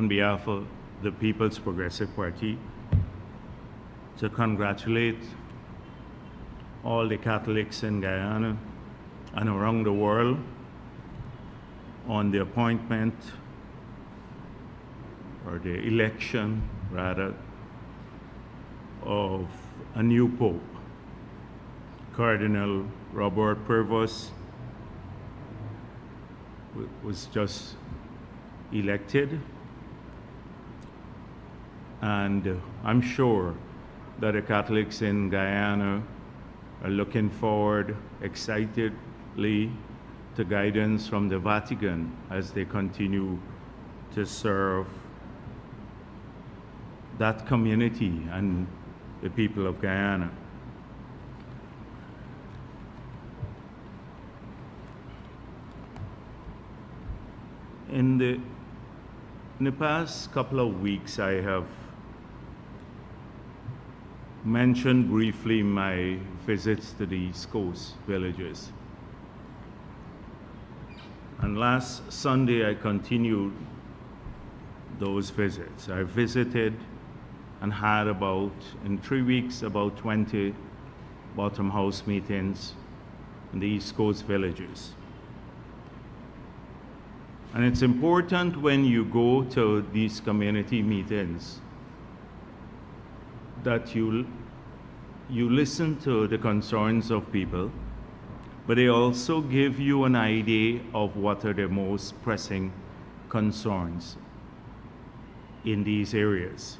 on behalf of the People's Progressive Party, to congratulate all the Catholics in Guyana and around the world on the appointment, or the election rather, of a new Pope. Cardinal Robert Prevost was just elected, and I'm sure that the Catholics in Guyana are looking forward excitedly to guidance from the Vatican as they continue to serve that community and the people of Guyana. In the past couple of weeks, I have mentioned briefly my visits to the East Coast villages. And last Sunday, I continued those visits. I visited and had in 3 weeks, about 20 bottom house meetings in the East Coast villages. And it's important when you go to these community meetings that you listen to the concerns of people, but they also give you an idea of what are the most pressing concerns in these areas.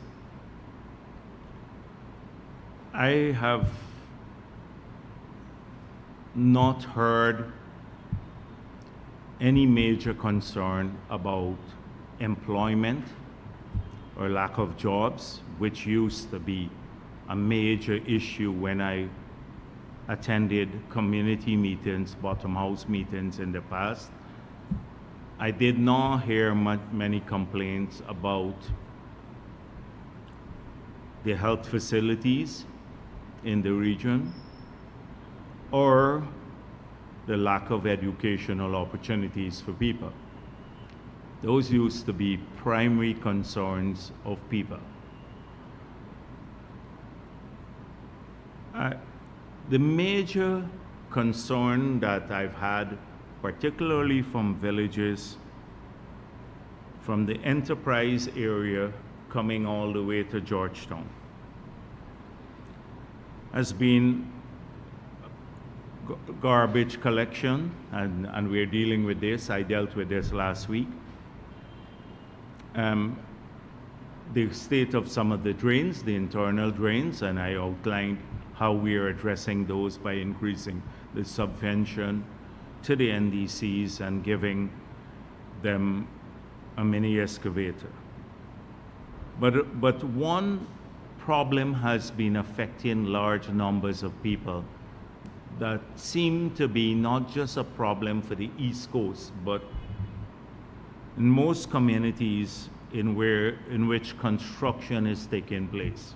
I have not heard any major concern about employment or lack of jobs, which used to be a major issue when I attended community meetings, bottom house meetings in the past. I did not hear many complaints about the health facilities in the region or the lack of educational opportunities for people. Those used to be primary concerns of people. The major concern that I've had, particularly from villages, from the Enterprise area coming all the way to Georgetown, has been garbage collection, and we're dealing with this. I dealt with this last week. The state of some of the drains, the internal drains, and I outlined how we are addressing those by increasing the subvention to the NDCs and giving them a mini excavator. But one problem has been affecting large numbers of people that seem to be not just a problem for the East Coast, but in most communities in which construction is taking place.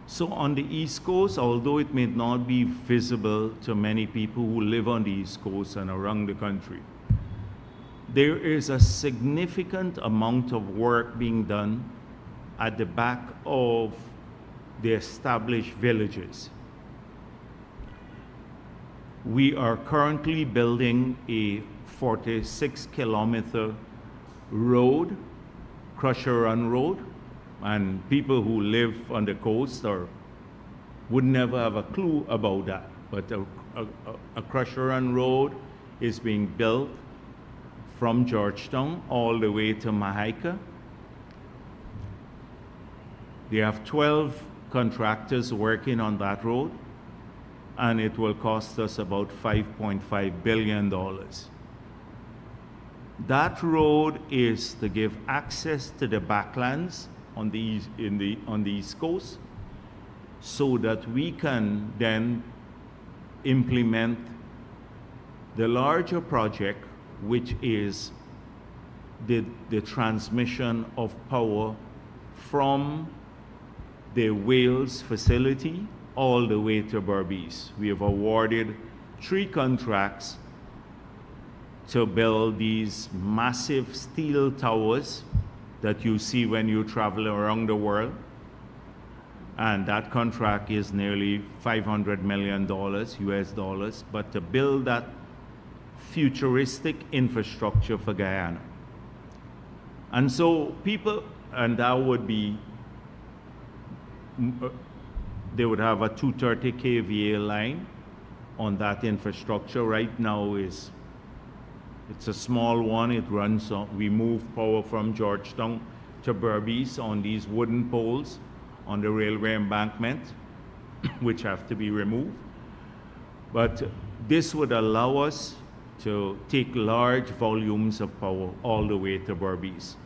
So on the East Coast, although it may not be visible to many people who live on the East Coast and around the country, there is a significant amount of work being done at the back of the established villages. We are currently building a 46-kilometer road, Crusher Run Road, and people who live on the coast would never have a clue about that. But a Crusher Run Road is being built from Georgetown all the way to Mahaica. They have 12 contractors working on that road, and it will cost us about $5.5 billion. That road is to give access to the backlands on the East Coast, so that we can then implement the larger project, which is the transmission of power from the Wales facility all the way to Berbice. We have awarded 3 contracts to build these massive steel towers that you see when you travel around the world. And that contract is nearly $500 million US dollars, but to build that futuristic infrastructure for Guyana. And so people, and that would be, they would have a 230 kVA line on that infrastructure. Right now it's a small one. It runs on, we move power from Georgetown to Berbice on these wooden poles on the railway embankment, which have to be removed. But this would allow us to take large volumes of power all the way to Berbice,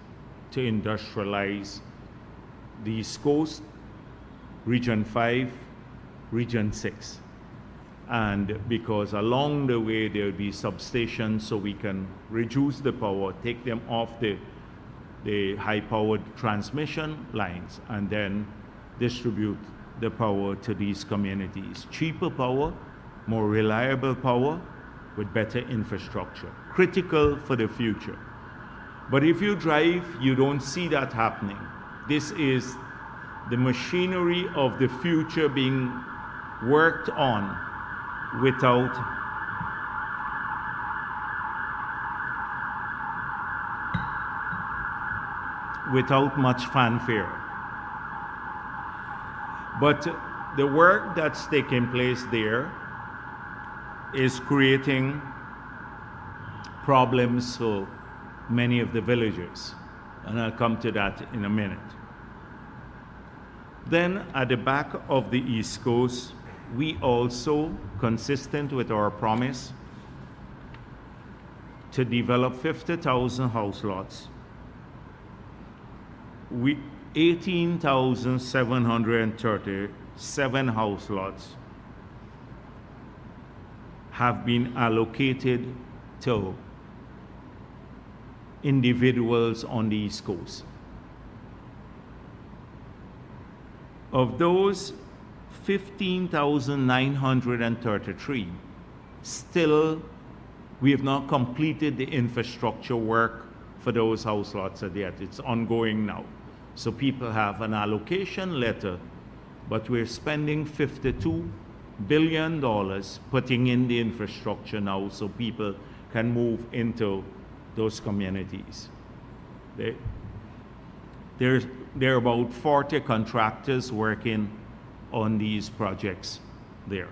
to industrialize the East Coast, Region 5, Region 6. And because along the way there will be substations, so we can reduce the power, take them off the high-powered transmission lines, and then distribute the power to these communities. Cheaper power, more reliable power, with better infrastructure. Critical for the future. But if you drive, you don't see that happening. This is the machinery of the future being worked on without much fanfare. But the work that's taking place there is creating problems for many of the villagers, and I'll come to that in a minute. Then at the back of the East Coast, we also, consistent with our promise, to develop 50,000 house lots. 18,737 house lots have been allocated to individuals on the East Coast. Of those, 15,933 still, we have not completed the infrastructure work for those house lots yet. It's ongoing now. So people have an allocation letter, but we're spending $52 billion putting in the infrastructure now so people can move into those communities. There are about 40 contractors working on these projects there.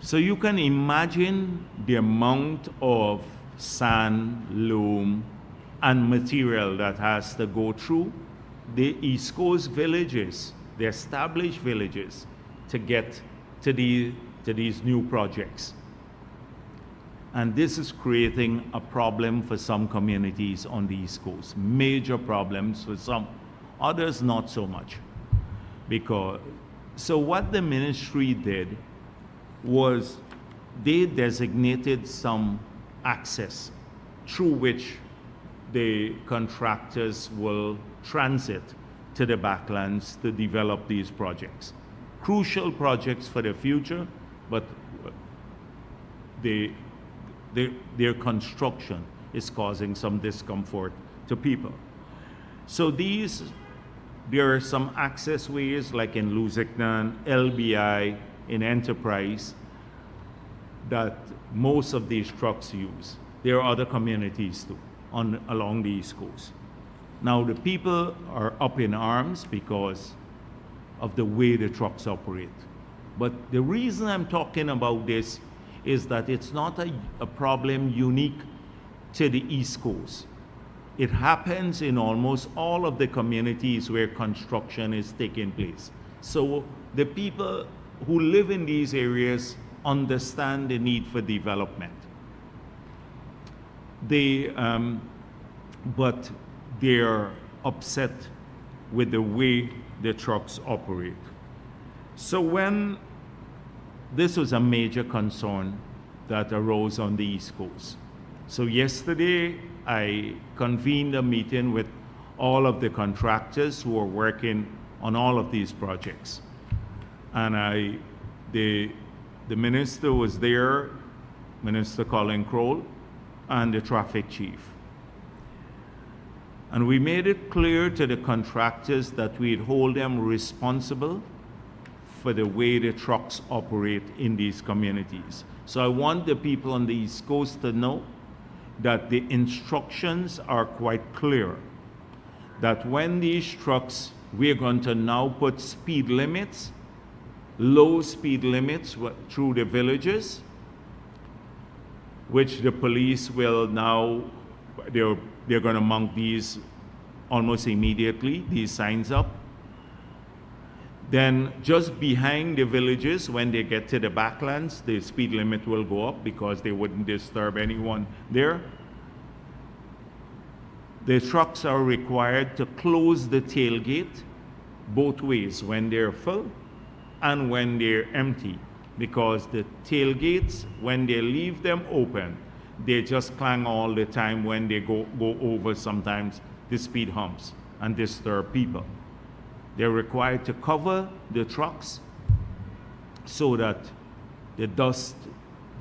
So you can imagine the amount of sand, loam, and material that has to go through the East Coast villages, the established villages, to get to these new projects. And this is creating a problem for some communities on the East Coast. Major problems for some, others not so much. So what the ministry did was they designated some access through which the contractors will transit to the backlands to develop these projects. Crucial projects for the future, but their construction is causing some discomfort to people. So there are some access ways, like in Lusignan, LBI, in Enterprise, that most of these trucks use. There are other communities too, along the East Coast. Now the people are up in arms because of the way the trucks operate. But the reason I'm talking about this is that it's not a problem unique to the East Coast. It happens in almost all of the communities where construction is taking place. So the people who live in these areas understand the need for development. But they're upset with the way the trucks operate. So this was a major concern that arose on the East Coast. So yesterday, I convened a meeting with all of the contractors who are working on all of these projects. And the minister was there, Minister Colin Crowell, and the traffic chief. And we made it clear to the contractors that we'd hold them responsible for the way the trucks operate in these communities. So I want the people on the East Coast to know that the instructions are quite clear, that when these trucks, we're going to now put speed limits, low speed limits through the villages, which the police will now, they're going to mount these almost immediately, these signs up. Then just behind the villages, when they get to the backlands, the speed limit will go up because they wouldn't disturb anyone there. The trucks are required to close the tailgate both ways, when they're full and when they're empty, because the tailgates, when they leave them open, they just clang all the time when they go over sometimes the speed humps and disturb people. They're required to cover the trucks so that the dust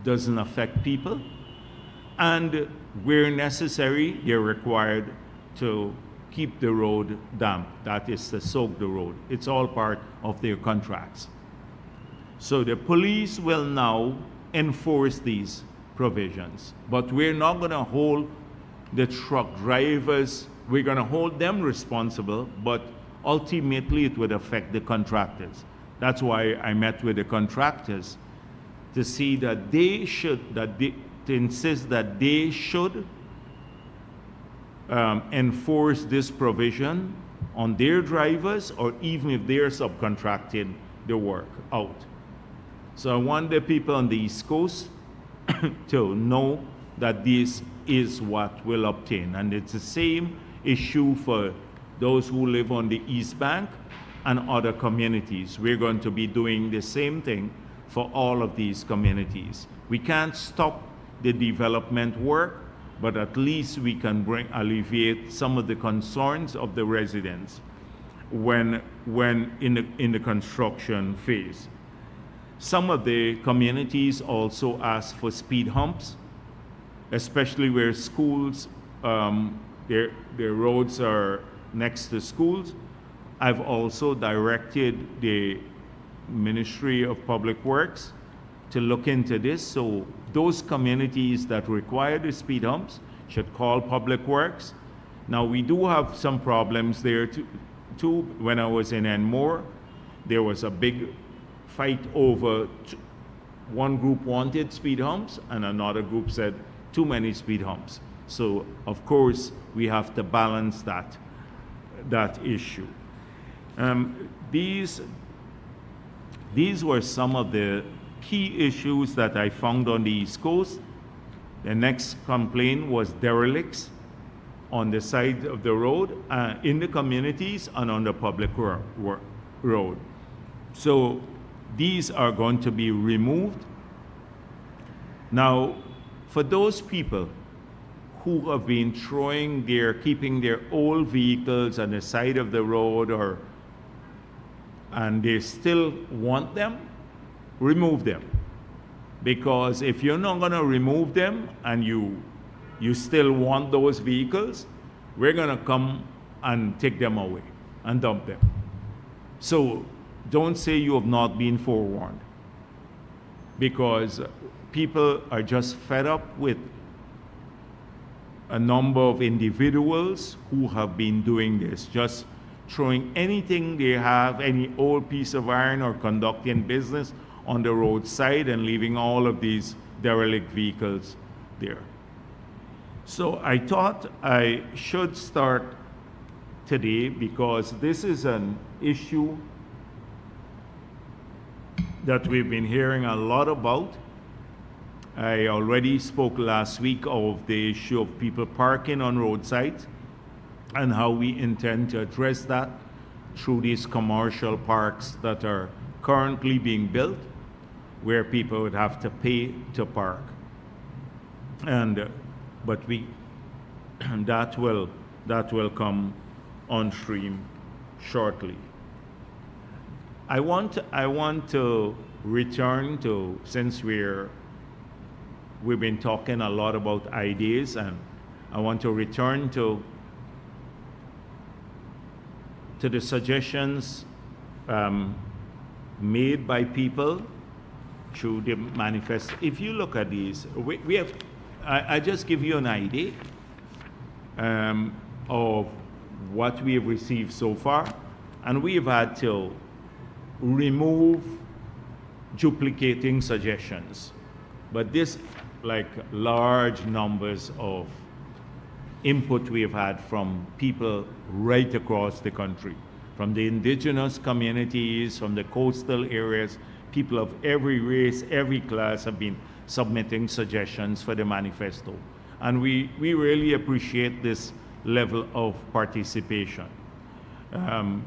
doesn't affect people. And where necessary, they're required to keep the road damp. That is to soak the road. It's all part of their contracts. So the police will now enforce these provisions. But we're not going to hold the truck drivers, we're going to hold them responsible, but ultimately it would affect the contractors. That's why I met with the contractors to see that they should, to insist that they should enforce this provision on their drivers, or even if they're subcontracting the work out. So I want the people on the East Coast to know that this is what will obtain. And it's the same issue for those who live on the East Bank and other communities. We're going to be doing the same thing for all of these communities. We can't stop the development work, but at least we can alleviate some of the concerns of the residents when in the construction phase. Some of the communities also ask for speed humps, especially where schools, their roads are next to schools. I've also directed the Ministry of Public Works to look into this. So those communities that require the speed humps should call Public Works. Now we do have some problems there too. When I was in Enmore, there was a big fight over, one group wanted speed humps and another group said too many speed humps. So of course we have to balance that issue. These were some of the key issues that I found on the East Coast. The next complaint was derelicts on the side of the road, in the communities and on the public road. So these are going to be removed. Now, for those people who have been keeping their old vehicles on the side of the road, and they still want them, remove them. Because if you're not going to remove them and you still want those vehicles, we're going to come and take them away and dump them. So don't say you have not been forewarned, because people are just fed up with a number of individuals who have been doing this, just throwing anything they have, any old piece of iron, or conducting business on the roadside and leaving all of these derelict vehicles there. So I thought I should start today because this is an issue that we've been hearing a lot about. I already spoke last week of the issue of people parking on roadsides and how we intend to address that through these commercial parks that are currently being built, where people would have to pay to park. But that will come on stream shortly. I want to return to, since we've been talking a lot about ideas, and I want to return to to the suggestions made by people through the manifesto. If you look at these, we have, I just give you an idea of what we have received so far, and we've had to remove duplicating suggestions. But this, like large numbers of input we have had from people right across the country, from the indigenous communities, from the coastal areas. People of every race, every class have been submitting suggestions for the manifesto. And we really appreciate this level of participation. And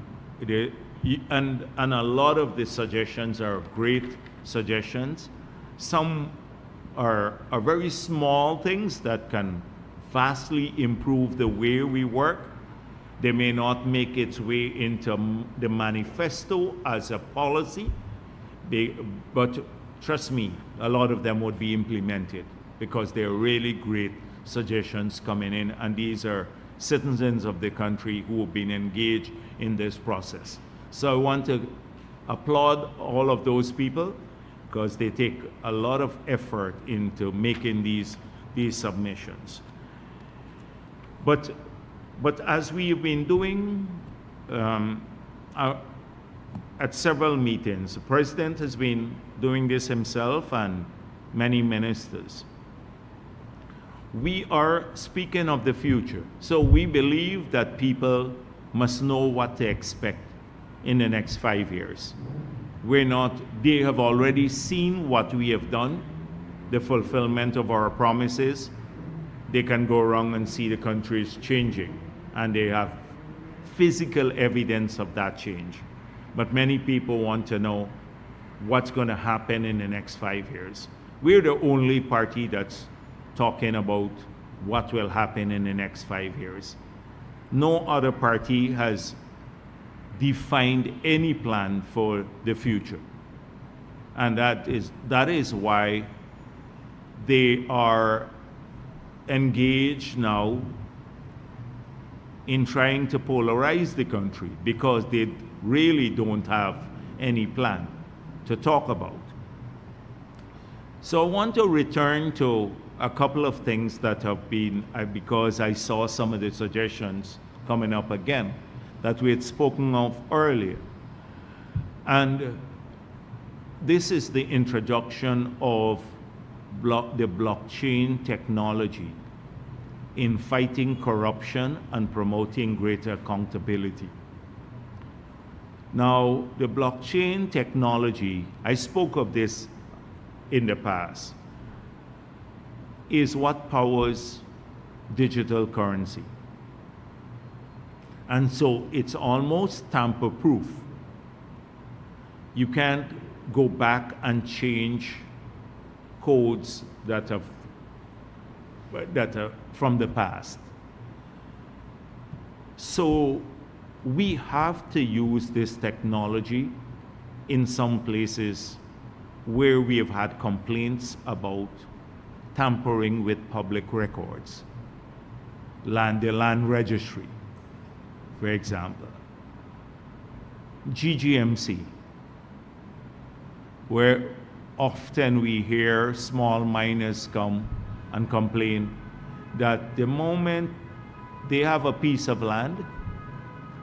a lot of the suggestions are great suggestions. Some are very small things that can vastly improve the way we work. They may not make its way into the manifesto as a policy, but trust me, a lot of them would be implemented because they're really great suggestions coming in, and these are citizens of the country who have been engaged in this process. So I want to applaud all of those people because they take a lot of effort into making these submissions. But as we've been doing at several meetings, the President has been doing this himself and many ministers. We are speaking of the future. So we believe that people must know what to expect in the next 5 years. They have already seen what we have done, the fulfillment of our promises. They can go around and see the country is changing, and they have physical evidence of that change. But many people want to know what's going to happen in the next 5 years. We're the only party that's talking about what will happen in the next 5 years. No other party has defined any plan for the future. And that is why they are engaged now in trying to polarize the country because they really don't have any plan to talk about. So I want to return to a couple of things that have been, because I saw some of the suggestions coming up again that we had spoken of earlier. And this is the introduction of the blockchain technology in fighting corruption and promoting greater accountability. Now, the blockchain technology, I spoke of this in the past, is what powers digital currency. And so it's almost tamper-proof. You can't go back and change codes that are from the past. So we have to use this technology in some places where we have had complaints about tampering with public records. The land registry, for example. GGMC, where often we hear small miners come and complain that the moment they have a piece of land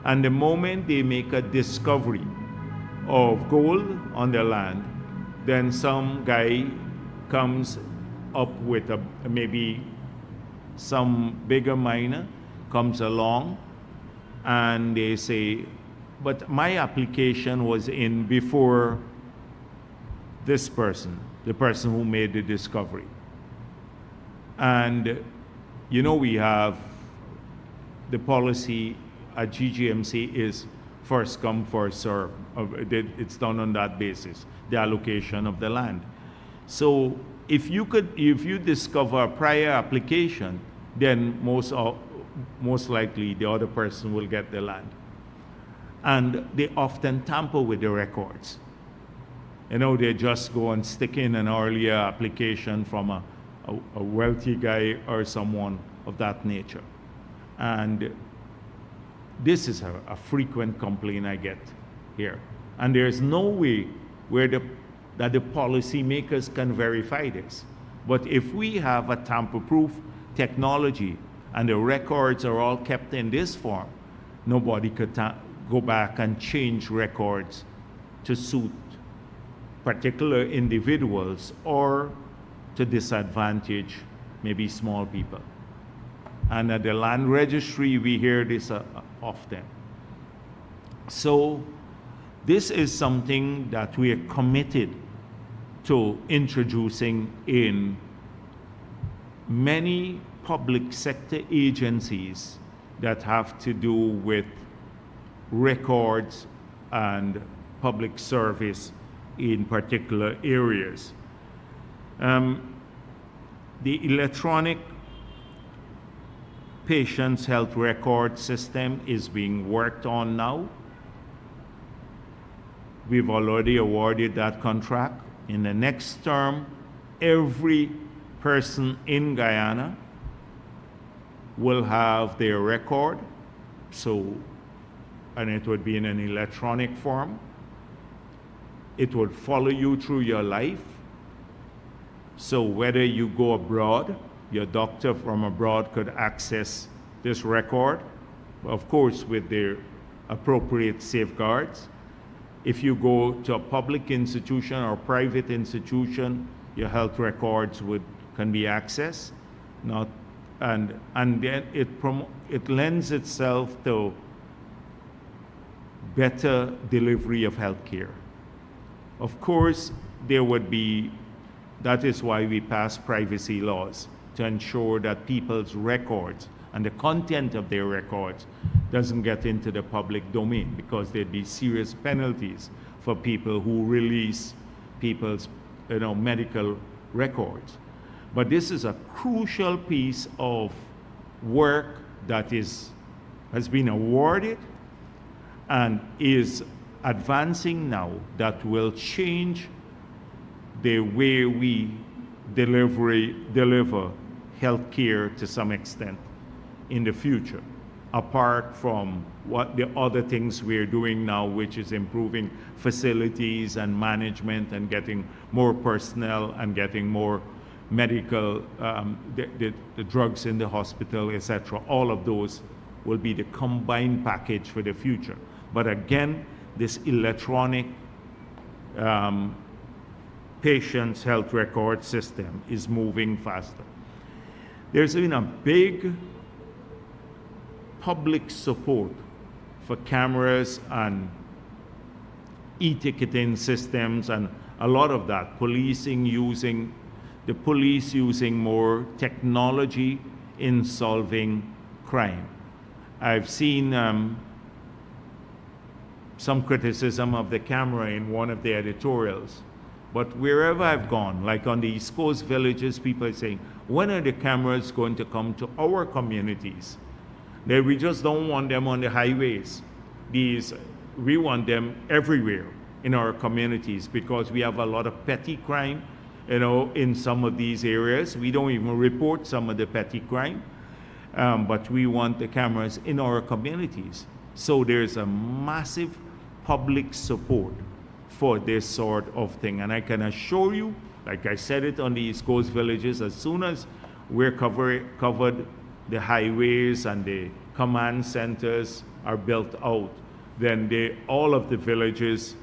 and the moment they make a discovery of gold on their land, then some guy comes up with maybe some bigger miner comes along and they say, but my application was in before this person, the person who made the discovery. And you know, we have the policy at GGMC is first come, first serve. It's done on that basis, the allocation of the land. So if you discover a prior application, then most likely the other person will get the land. And they often tamper with the records. You know, they just go and stick in an earlier application from a wealthy guy or someone of that nature. And This is a frequent complaint I get here. And there's no way where that the policymakers can verify this. But if we have a tamper-proof technology and the records are all kept in this form, nobody could go back and change records to suit particular individuals or to disadvantage maybe small people. And at the land registry, we hear this often. So this is something that we are committed to introducing in many public sector agencies that have to do with records and public service in particular areas. The electronic patient's health record system is being worked on now. We've already awarded that contract. In the next term, every person in Guyana will have their record, and it would be in an electronic form. It would follow you through your life. So whether you go abroad, your doctor from abroad could access this record, of course with their appropriate safeguards. If you go to a public institution or private institution, your health records can be accessed. And then it lends itself to better delivery of health care. Of course, that is why we pass privacy laws, to ensure that people's records and the content of their records doesn't get into the public domain, because there'd be serious penalties for people who release people's medical records. But this is a crucial piece of work that has been awarded and is advancing now, that will change the way we deliver health care to some extent in the future, apart from what the other things we're doing now, which is improving facilities and management and getting more personnel and getting more medical, the drugs in the hospital, etc. All of those will be the combined package for the future. But again, this electronic patient's health record system is moving faster. There's been a big public support for cameras and e-ticketing systems and a lot of that. The police using more technology in solving crime. I've seen some criticism of the camera in one of the editorials. But wherever I've gone, like on the East Coast villages, people are saying, when are the cameras going to come to our communities? We just don't want them on the highways. We want them everywhere in our communities, because we have a lot of petty crime, in some of these areas. We don't even report some of the petty crime, but we want the cameras in our communities. So there's a massive public support for this sort of thing. And I can assure you, like I said it on the East Coast villages, as soon as we're covered, the highways and the command centers are built out, then all of the villages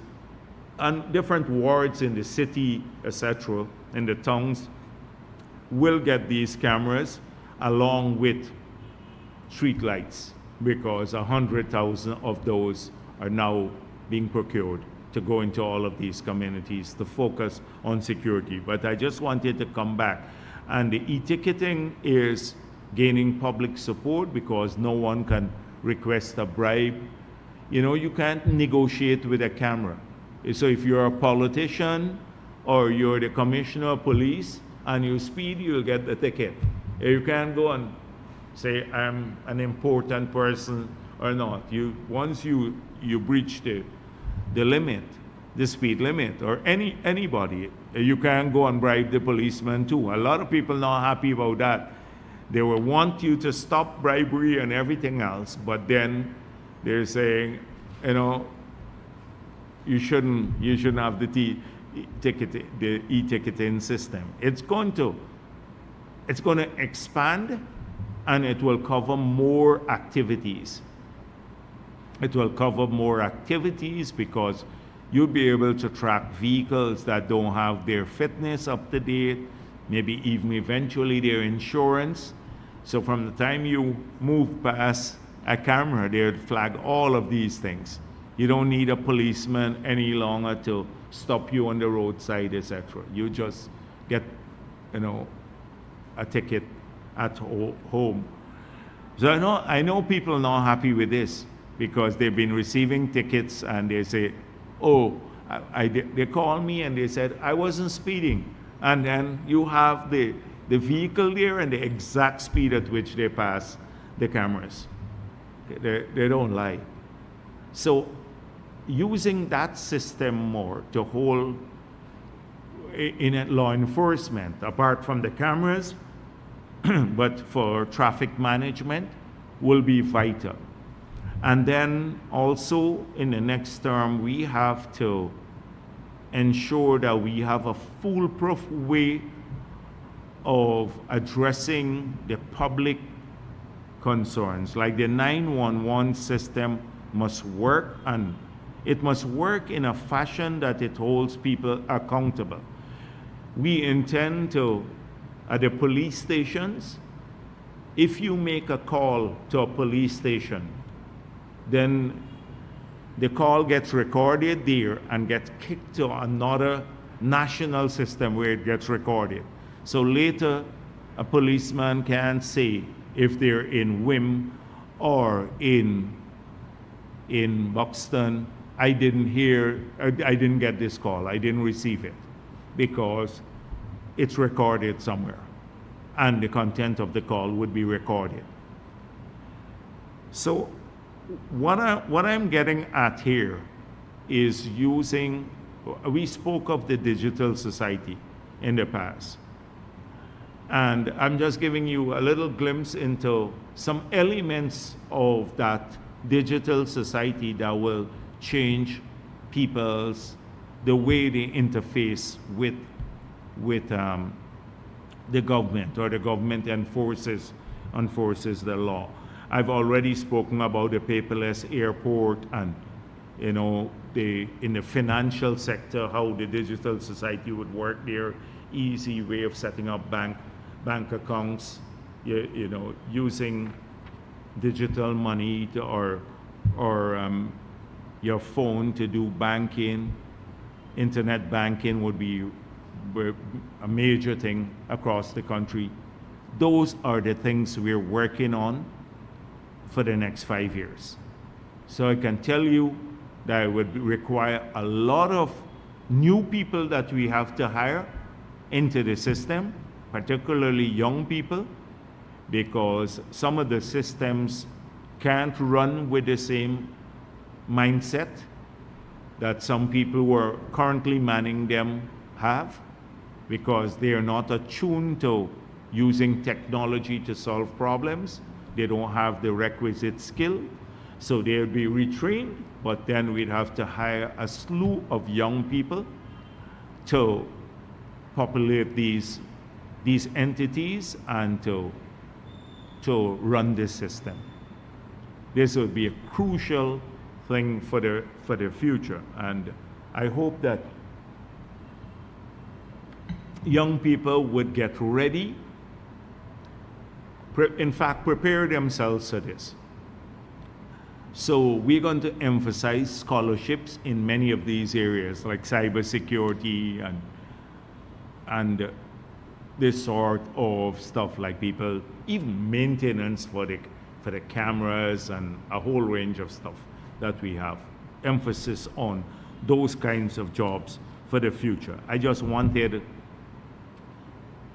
and different wards in the city, etc., in the towns, will get these cameras along with street lights, because 100,000 of those are now being procured to go into all of these communities to focus on security. But I just wanted to come back. And the e-ticketing is gaining public support because no one can request a bribe. You can't negotiate with a camera. So if you're a politician or you're the commissioner of police and you speed, you'll get the ticket. You can't go and say, I'm an important person or not. Once you breach the limit, the speed limit, or anybody, you can't go and bribe the policeman too. A lot of people not happy about that. They will want you to stop bribery and everything else, but then they're saying, you know, you shouldn't have the e-ticketing system. It's going to expand, and it will cover more activities. It will cover more activities because you'll be able to track vehicles that don't have their fitness up to date, maybe even eventually their insurance. So from the time you move past a camera, they would flag all of these things. You don't need a policeman any longer to stop you on the roadside, etc. You just get, you know, a ticket at home. So I know people are not happy with this because they've been receiving tickets and they say, oh, they call me and they said, I wasn't speeding. And then you have the vehicle there and the exact speed at which they pass the cameras. They don't lie. So using that system more to hold in law enforcement, apart from the cameras, but for traffic management, will be vital. And then also in the next term, we have to ensure that we have a foolproof way of addressing the public concerns. Like the 911 system must work, and it must work in a fashion that it holds people accountable. We intend to, at the police stations, if you make a call to a police station, then the call gets recorded there and gets kicked to another national system where it gets recorded. So later, a policeman can say if they're in Wim or in Buxton, I didn't get this call, I didn't receive it, because it's recorded somewhere, and the content of the call would be recorded. So what I'm getting at here is using, we spoke of the digital society in the past, and I'm just giving you a little glimpse into some elements of that digital society that will change the way they interface with the government, or the government enforces the law. I've already spoken about the paperless airport, and in the financial sector, how the digital society would work there. Easy way of setting up bank accounts, using digital money or your phone to do banking. Internet banking would be a major thing across the country. Those are the things we're working on for the next 5 years. So I can tell you that it would require a lot of new people that we have to hire into the system, particularly young people, because some of the systems can't run with the same mindset that some people who are currently manning them have, because they are not attuned to using technology to solve problems. They don't have the requisite skill, so they'll be retrained, but then we'd have to hire a slew of young people to populate these entities and to run this system. This would be a crucial thing for the future, and I hope that young people would get ready, in fact prepare themselves for this. So we're going to emphasize scholarships in many of these areas, like cybersecurity and this sort of stuff, like people, even maintenance for the cameras and a whole range of stuff that we have. Emphasis on those kinds of jobs for the future. I just wanted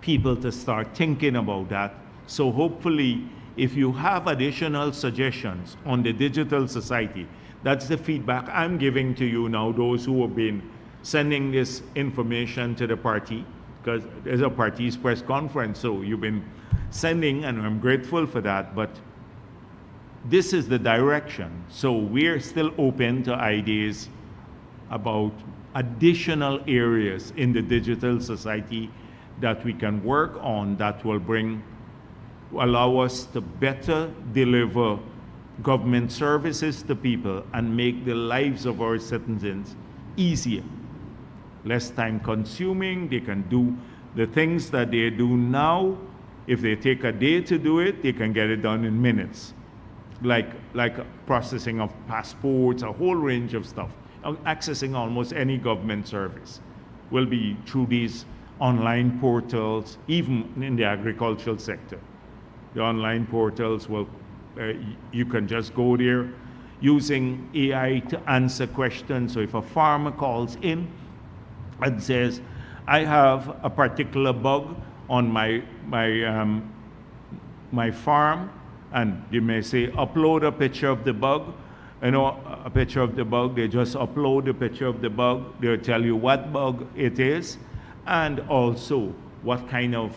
people to start thinking about that. So hopefully, if you have additional suggestions on the digital society, that's the feedback I'm giving to you now, those who have been sending this information to the party, because there's a party's press conference, so you've been sending, and I'm grateful for that, but this is the direction. So we're still open to ideas about additional areas in the digital society that we can work on that will allow us to better deliver government services to people and make the lives of our citizens easier, less time consuming. They can do the things that they do now. If they take a day to do it, they can get it done in minutes, like processing of passports, a whole range of stuff. Accessing almost any government service will be through these online portals, even in the agricultural sector. The online portals will, you can just go there using AI to answer questions. So if a farmer calls in and says, I have a particular bug on my farm, and they may say, upload a picture of the bug. You know, a picture of the bug, they just upload a picture of the bug. They'll tell you what bug it is, and also what kind of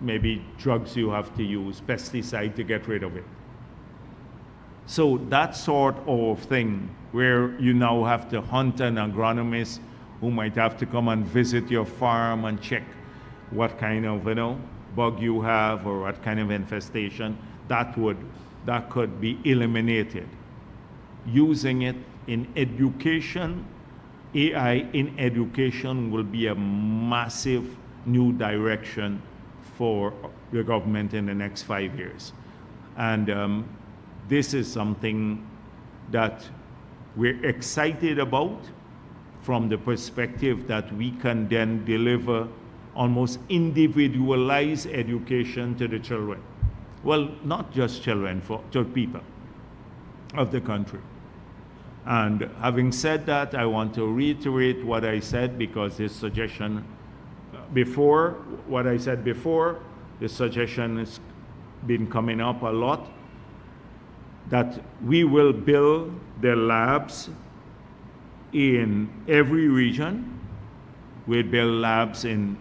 maybe drugs you have to use, pesticide to get rid of it. So that sort of thing, where you now have to hunt an agronomist who might have to come and visit your farm and check what kind of, bug you have or what kind of infestation, that could be eliminated. Using it in education, AI in education will be a massive new direction for the government in the next 5 years. And this is something that we're excited about from the perspective that we can then deliver almost individualized education to the children. Well, not just children, to people of the country. And having said that, I want to reiterate what I said, because this suggestion before, what I said before, the suggestion has been coming up a lot, that we will build the labs in every region. We'll build labs in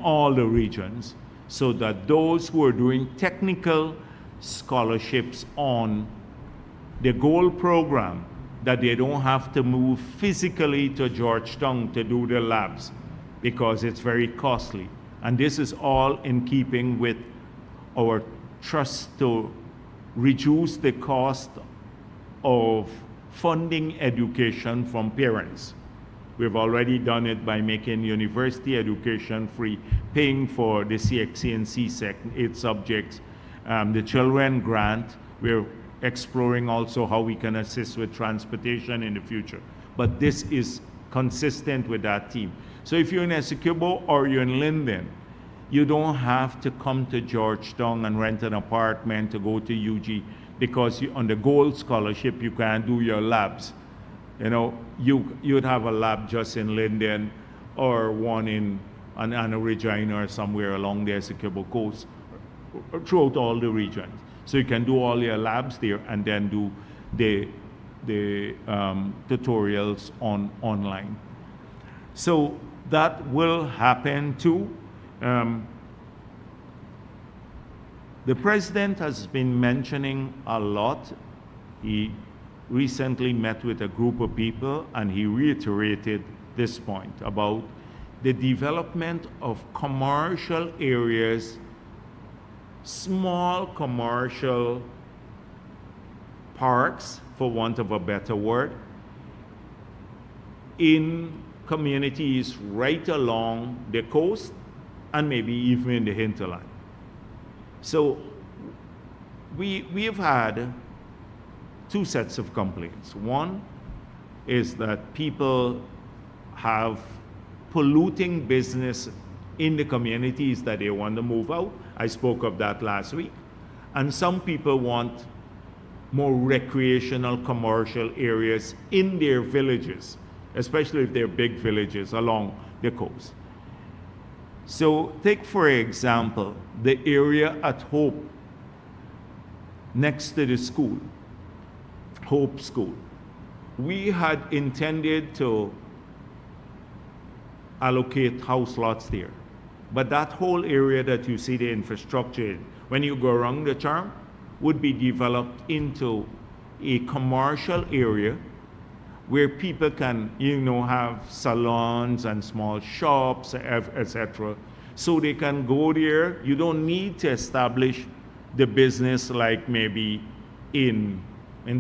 all the regions, so that those who are doing technical scholarships on the GOLD program, that they don't have to move physically to Georgetown to do the labs, because it's very costly. And this is all in keeping with our trust to reduce the cost of funding education from parents. We've already done it by making university education free, paying for the CXC and CSEC, 8 subjects. The children grant, we're exploring also how we can assist with transportation in the future. But this is consistent with that theme. So if you're in Essequibo or you're in Linden, you don't have to come to Georgetown and rent an apartment to go to UG, because on the GOLD scholarship, you can do your labs. You'd have a lab just in Linden, or one in Anna Regina or somewhere along the Essequibo coast, or throughout all the regions. So you can do all your labs there and then do the tutorials online. So that will happen too. The president has been mentioning a lot. He recently met with a group of people, and he reiterated this point about the development of commercial areas, small commercial parks, for want of a better word, in communities right along the coast and maybe even in the hinterland. So we've had 2 sets of complaints. One is that people have polluting business in the communities that they want to move out. I spoke of that last week. And some people want more recreational commercial areas in their villages, especially if they're big villages along the coast. So take, for example, the area at Hope, next to the school, Hope School. We had intended to allocate house lots there, but that whole area that you see the infrastructure in, when you go around the term, would be developed into a commercial area where people can, have salons and small shops, etc. So they can go there. You don't need to establish the business like maybe in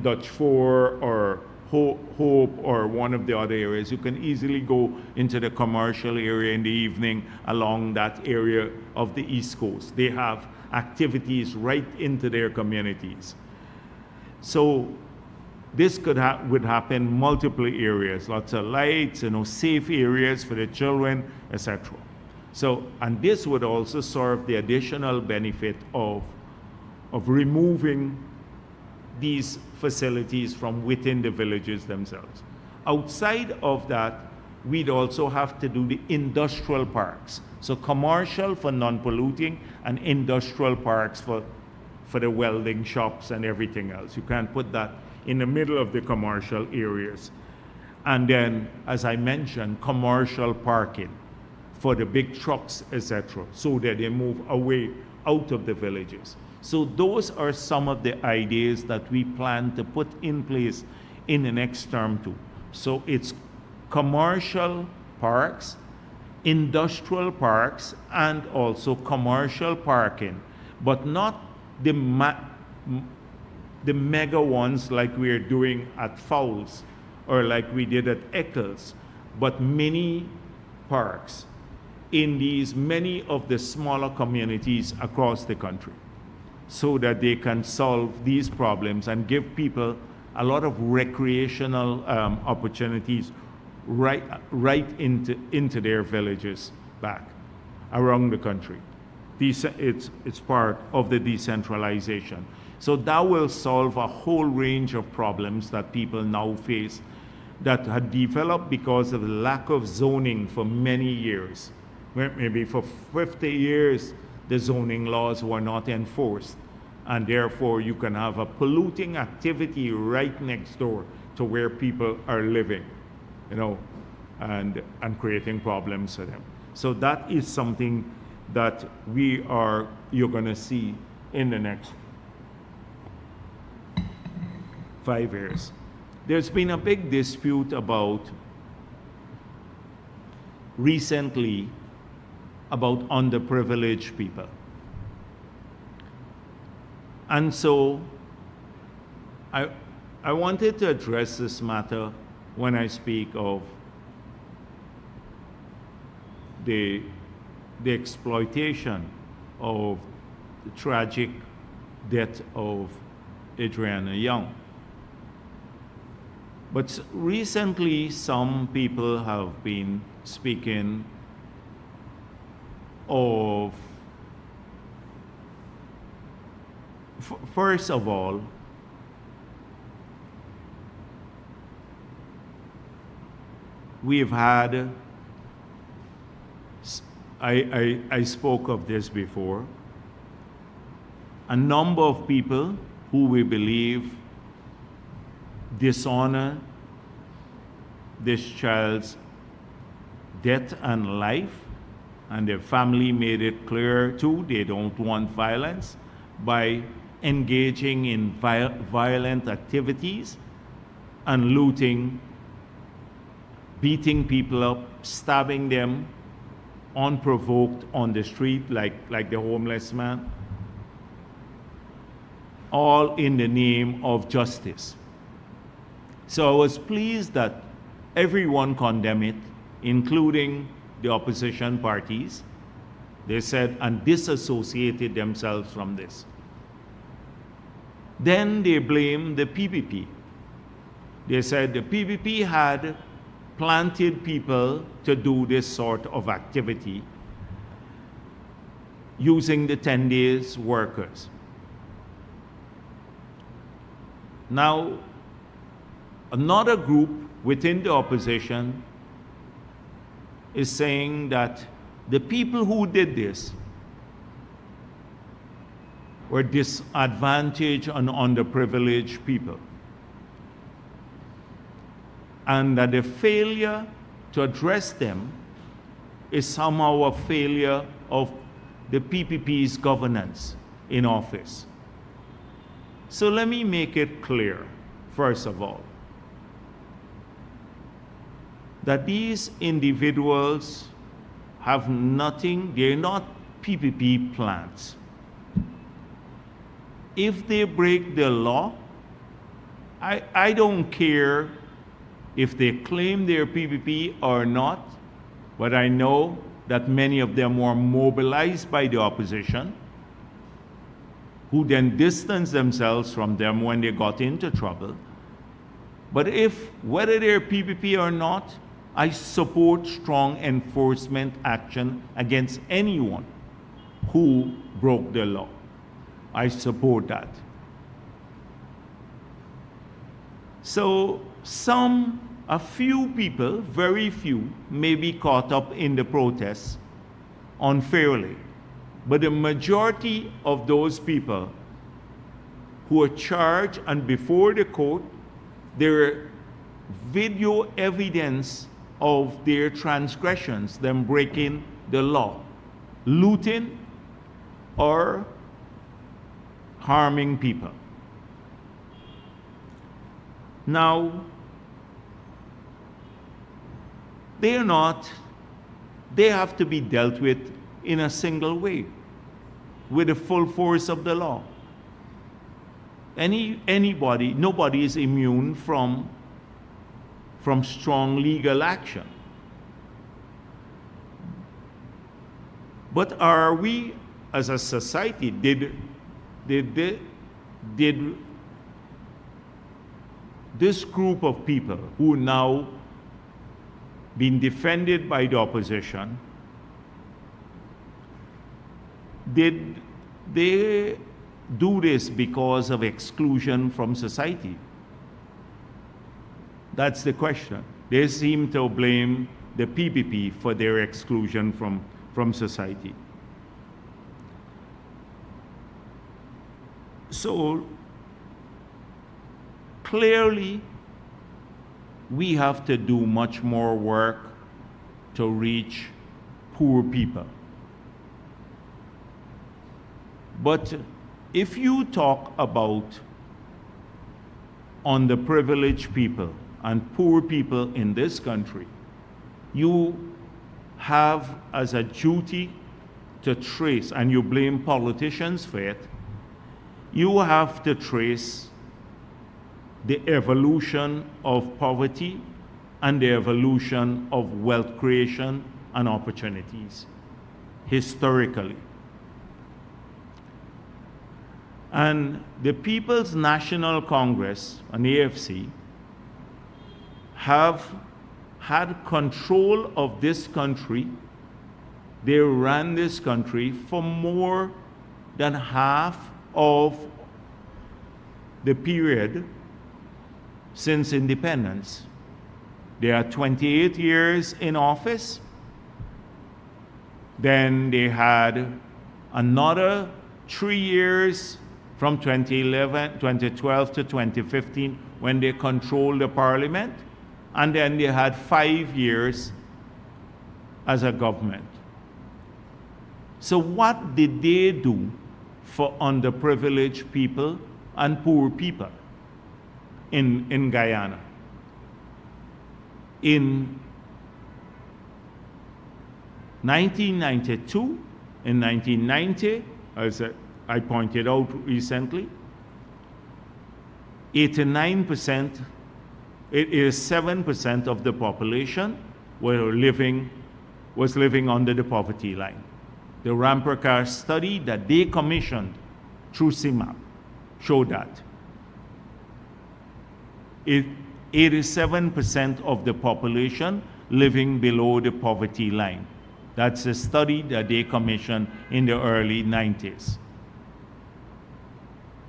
Dutch Fort or Hope or one of the other areas. You can easily go into the commercial area in the evening along that area of the East Coast. They have activities right into their communities. So this would happen multiple areas, lots of lights, safe areas for the children, etc. So, and this would also serve the additional benefit of removing these facilities from within the villages themselves. Outside of that, we'd also have to do the industrial parks. So commercial for non-polluting and industrial parks for the welding shops and everything else. You can't put that in the middle of the commercial areas. And then, as I mentioned, commercial parking for the big trucks, etc., so that they move away out of the villages. So those are some of the ideas that we plan to put in place in the next term too. So it's commercial parks, industrial parks, and also commercial parking, but not the mega ones like we're doing at Fowles or like we did at Eccles, but mini parks in these many of the smaller communities across the country, so that they can solve these problems and give people a lot of recreational opportunities right into their villages back around the country. It's part of the decentralization. So that will solve a whole range of problems that people now face that had developed because of the lack of zoning for many years. Maybe for 50 years, the zoning laws were not enforced, and therefore you can have a polluting activity right next door to where people are living, and creating problems for them. So that is something that you're going to see in the next 5 years. There's been a big dispute recently about underprivileged people. And so I wanted to address this matter when I speak of the exploitation of the tragic death of Adriana Young. But recently, some people have been speaking of, first of all, we've had, I spoke of this before, a number of people who we believe dishonor this child's death and life, and their family made it clear too they don't want violence by engaging in violent activities and looting, beating people up, stabbing them unprovoked on the street like the homeless man, all in the name of justice. So I was pleased that everyone condemned it, including the opposition parties. They said, and disassociated themselves from this. Then they blamed the PPP. They said the PPP had planted people to do this sort of activity using the 10 days workers. Now, another group within the opposition is saying that the people who did this were disadvantaged and underprivileged people, and that the failure to address them is somehow a failure of the PPP's governance, in office. So let me make it clear, first of all, that these individuals have nothing, they're not PPP plants. If they break the law, I don't care if they claim they're PPP or not, but I know that many of them were mobilized by the opposition, who then distanced themselves from them when they got into trouble. But whether they're PPP or not, I support strong enforcement action against anyone who broke the law. I support that. So a few people, very few, may be caught up in the protests unfairly. But the majority of those people who are charged and before the court, there are video evidence of their transgressions, them breaking the law, looting or harming people. Now, they have to be dealt with in a single way, with the full force of the law. Nobody is immune from strong legal action. But are we, as a society, did this group of people who now been defended by the opposition, did they do this because of exclusion from society? That's the question. They seem to blame the PPP for their exclusion from society. So clearly, we have to do much more work to reach poor people. But if you talk about underprivileged people and poor people in this country, you have as a duty to trace, and you blame politicians for it, you have to trace the evolution of poverty and the evolution of wealth creation and opportunities historically. And the People's National Congress, and AFC, have had control of this country. They ran this country for more than half of the period since independence. They are 28 years in office. Then they had another 3 years from 2012 to 2015 when they controlled the parliament. And then they had 5 years as a government. So what did they do for underprivileged people and poor people in Guyana? In 1992, in 1990, as I pointed out recently, 89%, it is 7% of the population was living under the poverty line. The Ramprakash study that they commissioned through CIMAP showed that 87% of the population living below the poverty line. That's a study that they commissioned in the early 90s.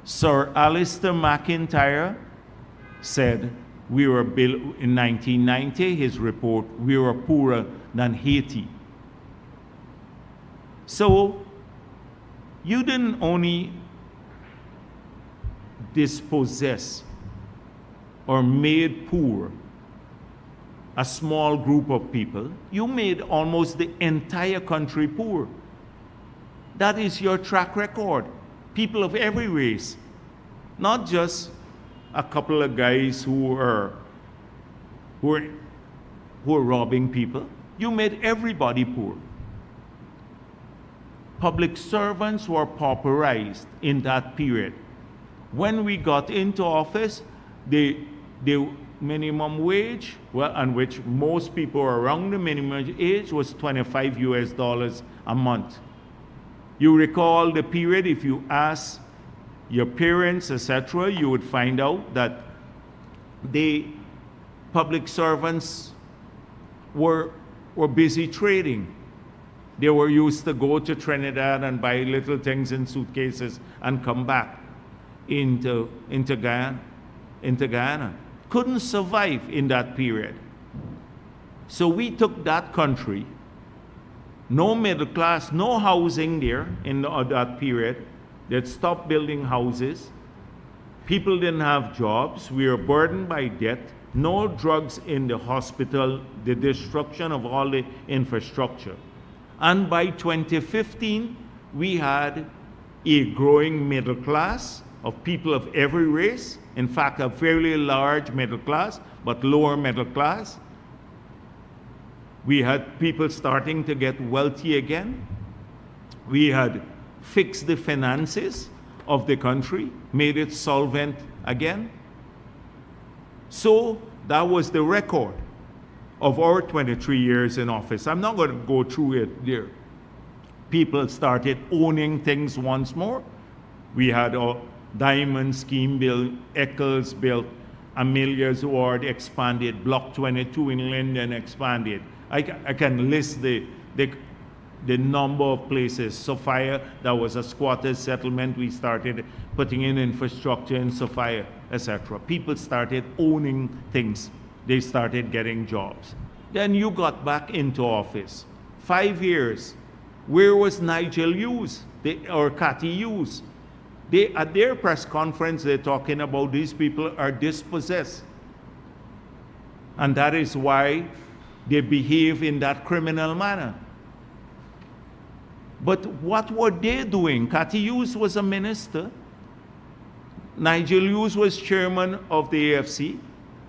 Sir Alistair McIntyre said we were in 1990, his report, we were poorer than Haiti. So you didn't only dispossess or made poor a small group of people, you made almost the entire country poor. That is your track record. people of every race, not just a couple of guys who were robbing people. You made everybody poor. Public servants were pauperized in that period. When we got into office, the minimum wage, on which most people were around the minimum age, was $25 a month. You recall the period, if you ask your parents, etc., you would find out that the public servants were busy trading. They were used to go to Trinidad and buy little things in suitcases and come back into Guyana. Couldn't survive in that period. So we took that country, no middle class, no housing there in that period. They'd stopped building houses. People didn't have jobs. We were burdened by debt. No drugs in the hospital, the destruction of all the infrastructure. And by 2015, we had a growing middle class of people of every race. In fact, a fairly large middle class, but lower middle class. We had people starting to get wealthy again. We had fixed the finances of the country, made it solvent again. So that was the record of our 23 years in office. I'm not going to go through it there. People started owning things once more. We had a Diamond Scheme built, Eccles built, Amelia's Ward expanded, Block 22 in Linden expanded. I can list the number of places. Sophia, that was a squatters settlement. We started putting in infrastructure in Sophia, etc. People started owning things. They started getting jobs. Then you got back into office. 5 years. Where was Nigel Hughes or Cathy Hughes? At their press conference, they're talking about these people are dispossessed. And that is why they behave in that criminal manner. But what were they doing? Cathy Hughes was a minister. Nigel Hughes was chairman of the AFC.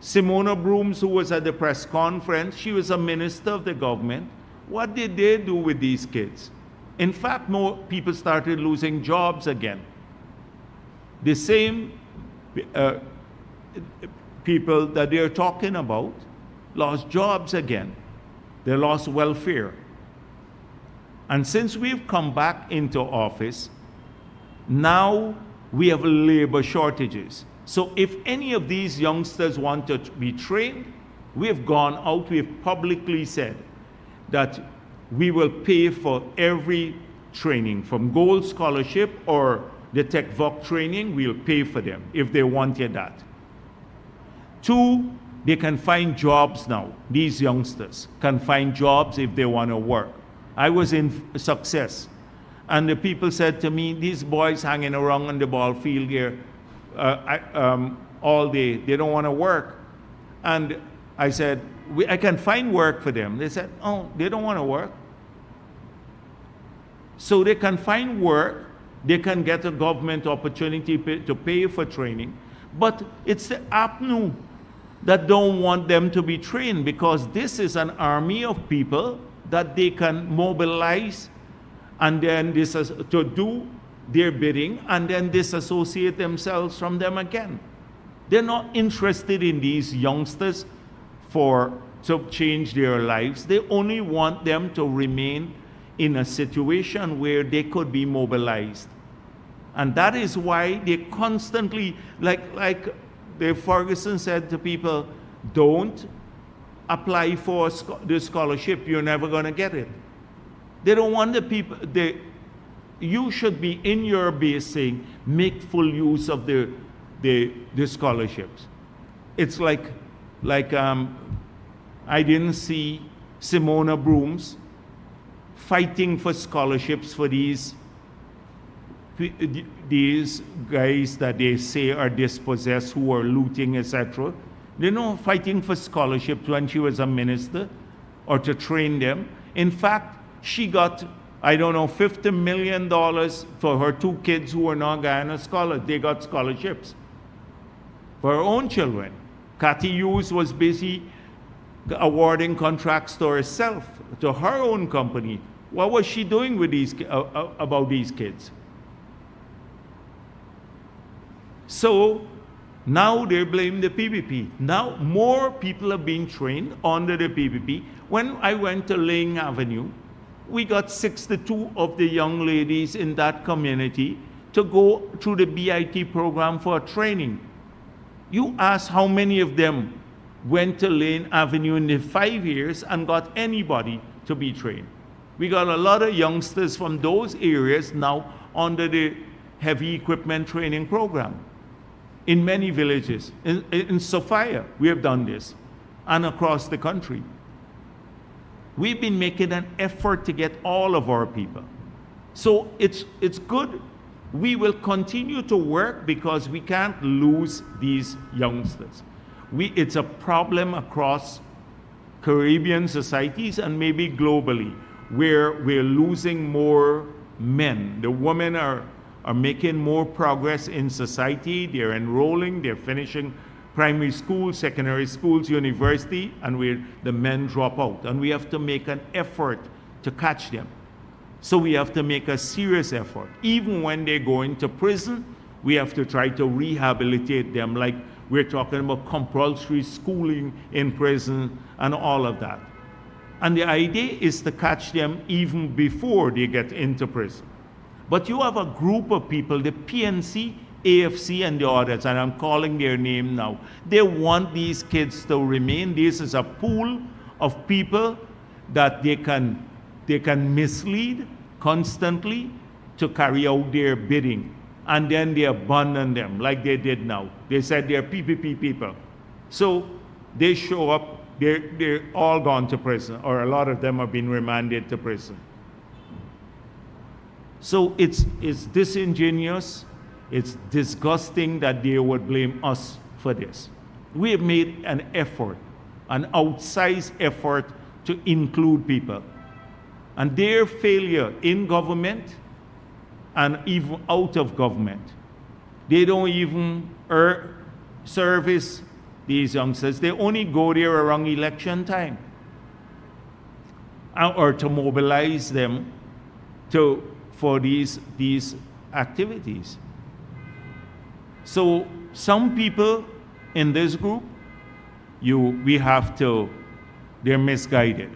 Simona Brooms, who was at the press conference, she was a minister of the government. What did they do with these kids? In fact, more people started losing jobs again. The same people that they're talking about lost jobs again. They lost welfare. And since we've come back into office, now we have labor shortages. So if any of these youngsters want to be trained, we have gone out, we have publicly said that we will pay for every training, from Gold Scholarship or the Tech Voc training, we'll pay for them if they wanted that. 2, they can find jobs now. These youngsters can find jobs if they want to work. I was in Success, and the people said to me, these boys hanging around on the ball field here all day, they don't want to work. And I said, I can find work for them. They said, oh, they don't want to work. So they can find work, they can get a government opportunity to pay for training, but it's the APNU that don't want them to be trained, because this is an army of people that they can mobilize and then to do their bidding and then disassociate themselves from them again. They're not interested in these youngsters to change their lives. They only want them to remain in a situation where they could be mobilized. And that is why they constantly, like Dave Ferguson said to people, don't apply for the scholarship, you're never going to get it. They don't want the people, you should be in your base saying, make full use of the scholarships. It's like I didn't see Simona Brooms fighting for scholarships for these guys that they say are dispossessed, who are looting, etc. They're not fighting for scholarships when she was a minister or to train them. In fact, she got I don't know, $50 million for her 2 kids who were not Guyana scholars. They got scholarships for her own children. Cathy Hughes was busy awarding contracts to herself, to her own company. What was she doing with about these kids? So now they blame the PPP. Now more people are being trained under the PPP. When I went to Ling Avenue, we got 62 of the young ladies in that community to go through the BIT program for training. You ask how many of them went to Lane Avenue in the 5 years and got anybody to be trained. We got a lot of youngsters from those areas now under the heavy equipment training program. In many villages, in Sophia, we have done this, and across the country. We've been making an effort to get all of our people. So it's good. We will continue to work because we can't lose these youngsters. It's a problem across Caribbean societies and maybe globally, where we're losing more men. The women are making more progress in society. They're enrolling, they're finishing primary schools, secondary schools, university, and the men drop out. And we have to make an effort to catch them. So we have to make a serious effort. Even when they go into prison, we have to try to rehabilitate them, like we're talking about compulsory schooling in prison and all of that. And the idea is to catch them even before they get into prison. But you have a group of people, the PNC, AFC, and the others, and I'm calling their name now. They want these kids to remain. This is a pool of people that they can mislead constantly to carry out their bidding. And then they abandon them like they did now. They said they're PPP people. So they show up, they're all gone to prison, or a lot of them have been remanded to prison. So it's disingenuous, it's disgusting that they would blame us for this. We have made an effort, an outsized effort to include people. And their failure in government and even out of government, they don't even service these youngsters. They only go there around election time or to mobilize them for these activities. So some people in this group, they're misguided.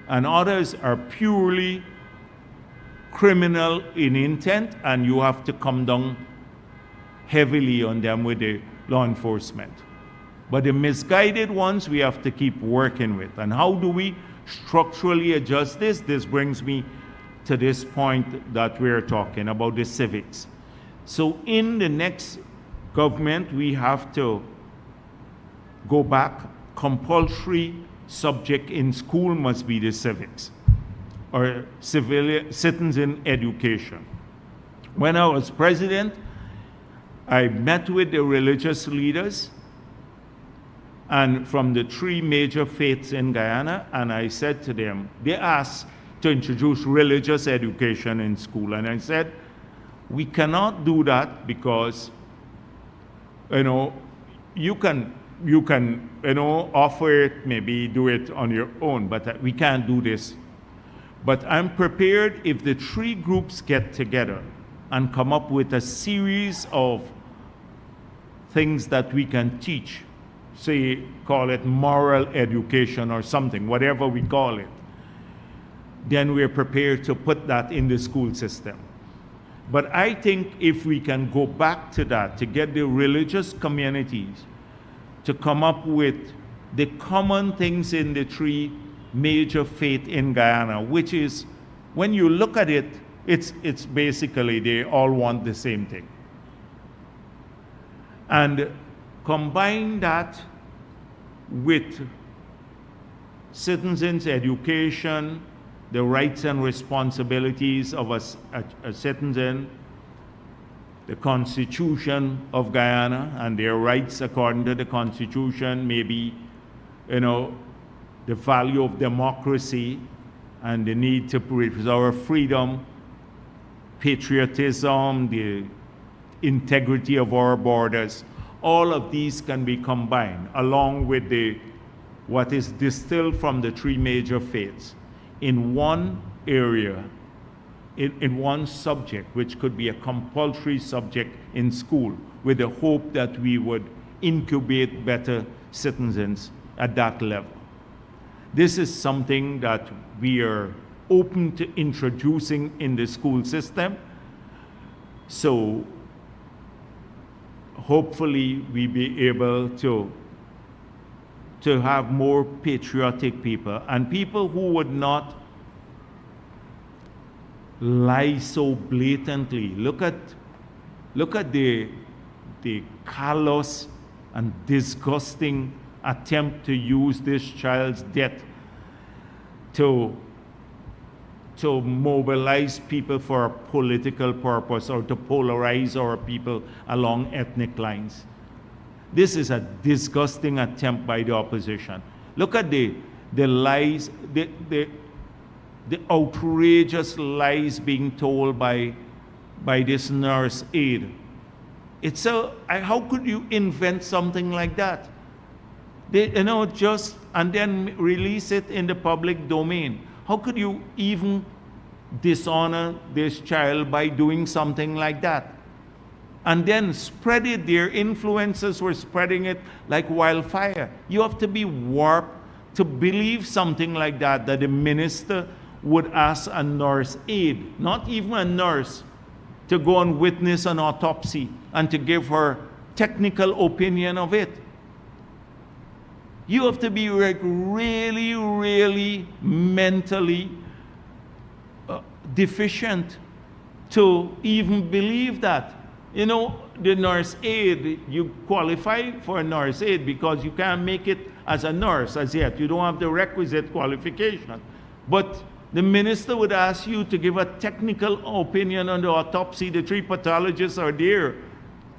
And others are purely criminal in intent, and you have to come down heavily on them with the law enforcement. But the misguided ones we have to keep working with. And how do we structurally adjust this? This brings me to this point that we're talking about, the civics. So in the next government, we have to go back. Compulsory subject in school must be the civics, or citizen education. When I was president, I met with the religious leaders and from the 3 major faiths in Guyana, and I said to them, they asked to introduce religious education in school, and I said, we cannot do that because, you can offer it, maybe do it on your own, but we can't do this. But I'm prepared if the 3 groups get together and come up with a series of things that we can teach, say, call it moral education or something, whatever we call it, then we're prepared to put that in the school system. But I think if we can go back to that, to get the religious communities to come up with the common things in the 3 major faiths in Guyana, which is, when you look at it, it's basically they all want the same thing. And combine that with citizens' education, the rights and responsibilities of a citizen, the Constitution of Guyana and their rights according to the Constitution, maybe, the value of democracy, and the need to preserve our freedom, patriotism, the integrity of our borders, all of these can be combined along with what is distilled from the three major faiths in one area, in one subject, which could be a compulsory subject in school, with the hope that we would incubate better citizens at that level. This is something that we are open to introducing in the school system. So hopefully we be able to have more patriotic people, and people who would not lie so blatantly. Look at the callous and disgusting attempt to use this child's death to mobilize people for a political purpose or to polarize our people along ethnic lines. This is a disgusting attempt by the opposition. Look at the lies, the outrageous lies being told by this nurse aide. How could you invent something like that? And then release it in the public domain. How could you even dishonor this child by doing something like that? And then spread it. Their influencers were spreading it like wildfire. You have to be warped to believe something like that the minister would ask a nurse aide, not even a nurse, to go and witness an autopsy and to give her technical opinion of it. You have to be like really, really mentally deficient to even believe that. The nurse aide, you qualify for a nurse aide because you can't make it as a nurse as yet. You don't have the requisite qualification. But the minister would ask you to give a technical opinion on the autopsy. The three pathologists are there,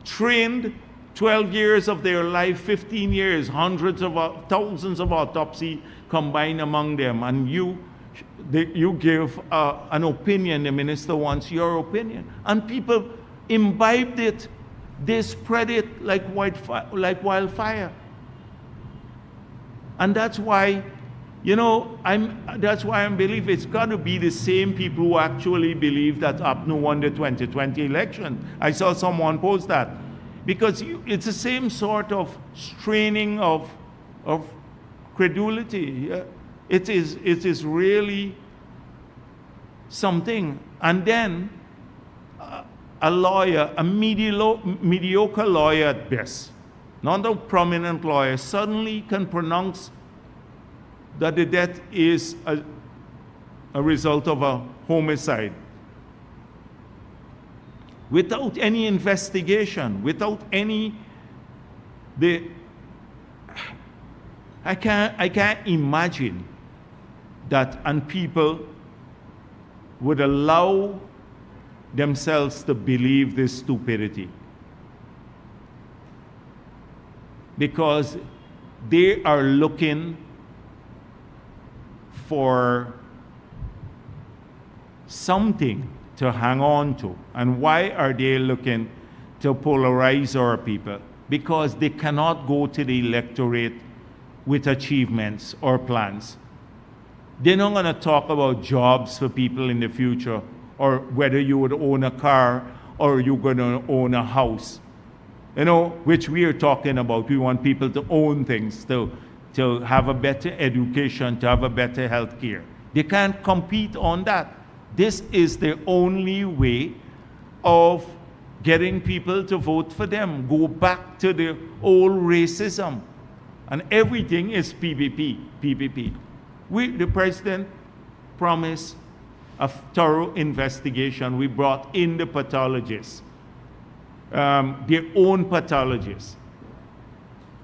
trained 12 years of their life, 15 years, thousands of autopsy combined among them. And you give an opinion, the minister wants your opinion. And people imbibed it, they spread it like wildfire. And that's why, I believe it's got to be the same people who actually believe that APNU won the 2020 election. I saw someone post that. Because it's the same sort of straining of credulity. It is really something. And then a lawyer, a mediocre lawyer at best, not a prominent lawyer, suddenly can pronounce that the death is a result of a homicide, without any investigation, without any I can't imagine that, and people would allow themselves to believe this stupidity because they are looking for something to hang on to. And why are they looking to polarize our people? Because they cannot go to the electorate with achievements or plans. They're not going to talk about jobs for people in the future, or whether you would own a car or you're going to own a house, which we are talking about. We want people to own things, to have a better education, to have a better health care. They can't compete on that. This is the only way of getting people to vote for them. Go back to the old racism. And everything is PPP. The president promised a thorough investigation. We brought in the pathologists, their own pathologists,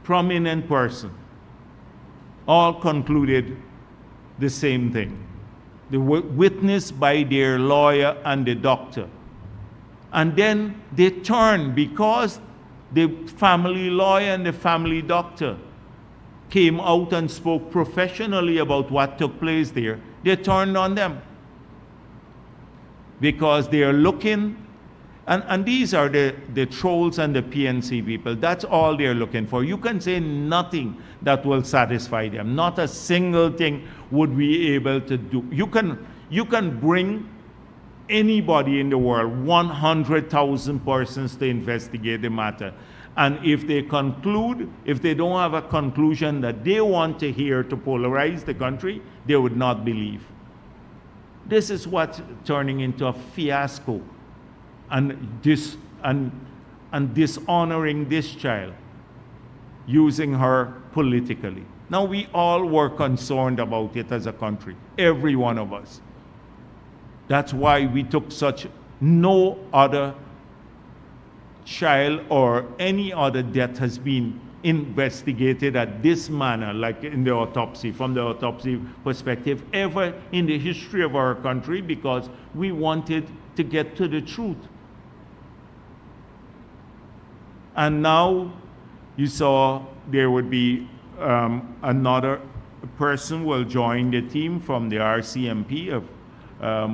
prominent person, all concluded the same thing. They were witnessed by their lawyer and the doctor. And then they turned because the family lawyer and the family doctor came out and spoke professionally about what took place there. They turned on them because they are looking, and these are the trolls and the PNC people. That's all they're looking for. You can say nothing that will satisfy them. Not a single thing would we able to do. You can bring anybody in the world, 100,000 persons to investigate the matter. And if they conclude, if they don't have a conclusion that they want to hear to polarize the country, they would not believe. This is what's turning into a fiasco and dishonoring this child, using her politically. Now, we all were concerned about it as a country, every one of us. That's why we took such, no other child or any other death has been investigated at this manner, like in the autopsy, from the autopsy perspective, ever in the history of our country, because we wanted to get to the truth. And now you saw there would be another person will join the team from the RCMP,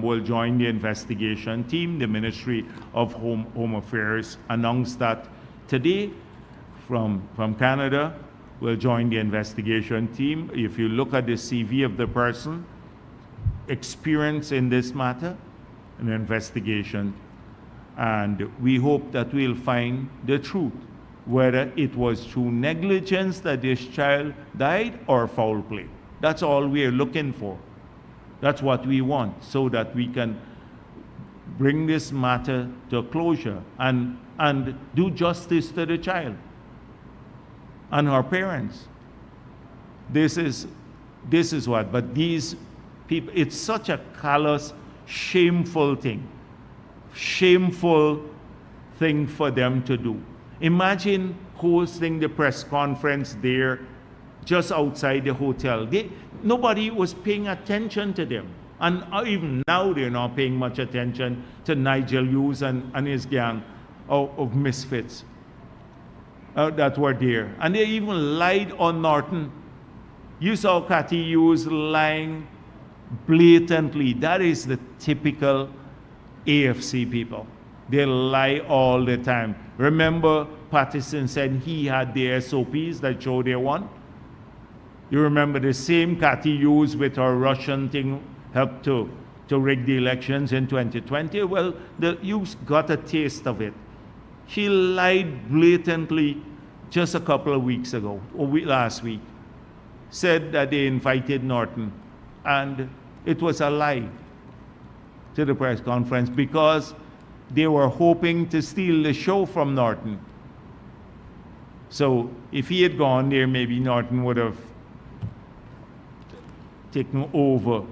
will join the investigation team. The Ministry of Home Affairs announced that today from Canada will join the investigation team. If you look at the CV of the person, experience in this matter, an investigation, and we hope that we'll find the truth, whether it was through negligence that this child died or foul play. That's all we're looking for. That's what we want, so that we can bring this matter to a closure and do justice to the child and her parents. This is what, but these people, it's such a callous, shameful thing for them to do. Imagine hosting the press conference there just outside the hotel. Nobody was paying attention to them. And even now they're not paying much attention to Nigel Hughes and his gang of misfits that were there. And they even lied on Norton. You saw Cathy Hughes lying blatantly. That is the typical AFC people. They lie all the time. Remember, Patterson said he had the SOPs that showed they won? You remember the same Cathy Hughes with her Russian thing helped to rig the elections in 2020? Well, you got a taste of it. She lied blatantly just a couple of weeks ago, or last week. Said that they invited Norton, and it was a lie to the press conference because they were hoping to steal the show from Norton. So if he had gone there, maybe Norton would have taken over.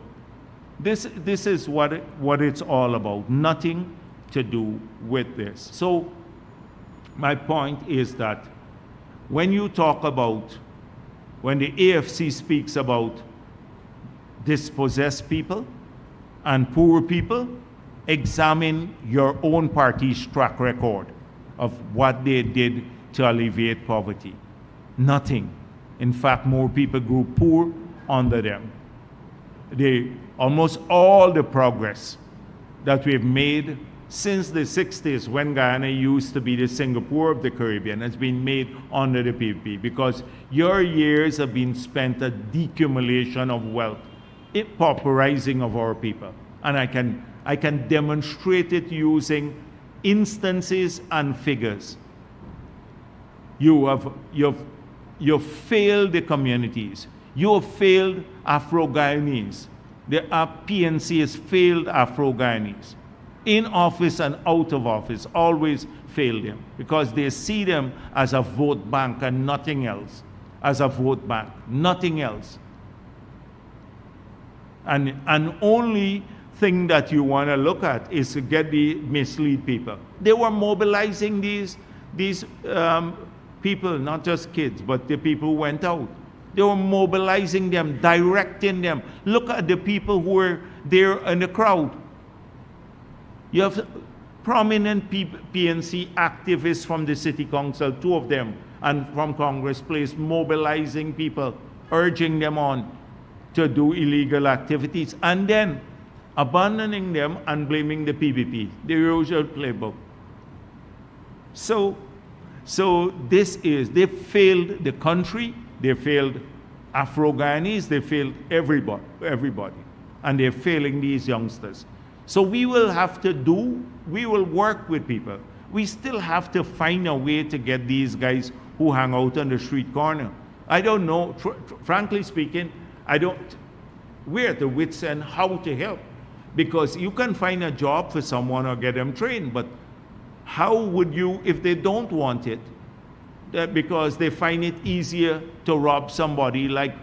This is what it's all about. Nothing to do with this. So my point is that when you talk about, when the AFC speaks about dispossessed people and poor people, examine your own party's track record of what they did to alleviate poverty. Nothing. In fact, more people grew poor under them. Almost all the progress that we've made since the 60s, when Guyana used to be the Singapore of the Caribbean, has been made under the PPP, because your years have been spent at decumulation of wealth, pauperizing of our people. And I can demonstrate it using instances and figures. You've failed the communities. You have failed Afro-Guyanese. The PNC has failed Afro-Guyanese. In office and out of office, always failed them, because they see them as a vote bank and nothing else. As a vote bank, nothing else. And only thing that you want to look at is to get the mislead people. They were mobilizing these people, not just kids, but the people who went out. They were mobilizing them, directing them. Look at the people who were there in the crowd. You have prominent PNC activists from the city council, 2 of them, and from Congress Place, mobilizing people, urging them on. to do illegal activities and then abandoning them and blaming the PPP, the usual playbook. So they failed the country, they failed Afro-Guyanese, they failed everybody, and they're failing these youngsters. So we will work with people. We still have to find a way to get these guys who hang out on the street corner. I don't know, frankly speaking, we're at the wit's end how to help. Because you can find a job for someone or get them trained, but how would you, if they don't want it, because they find it easier to rob somebody, like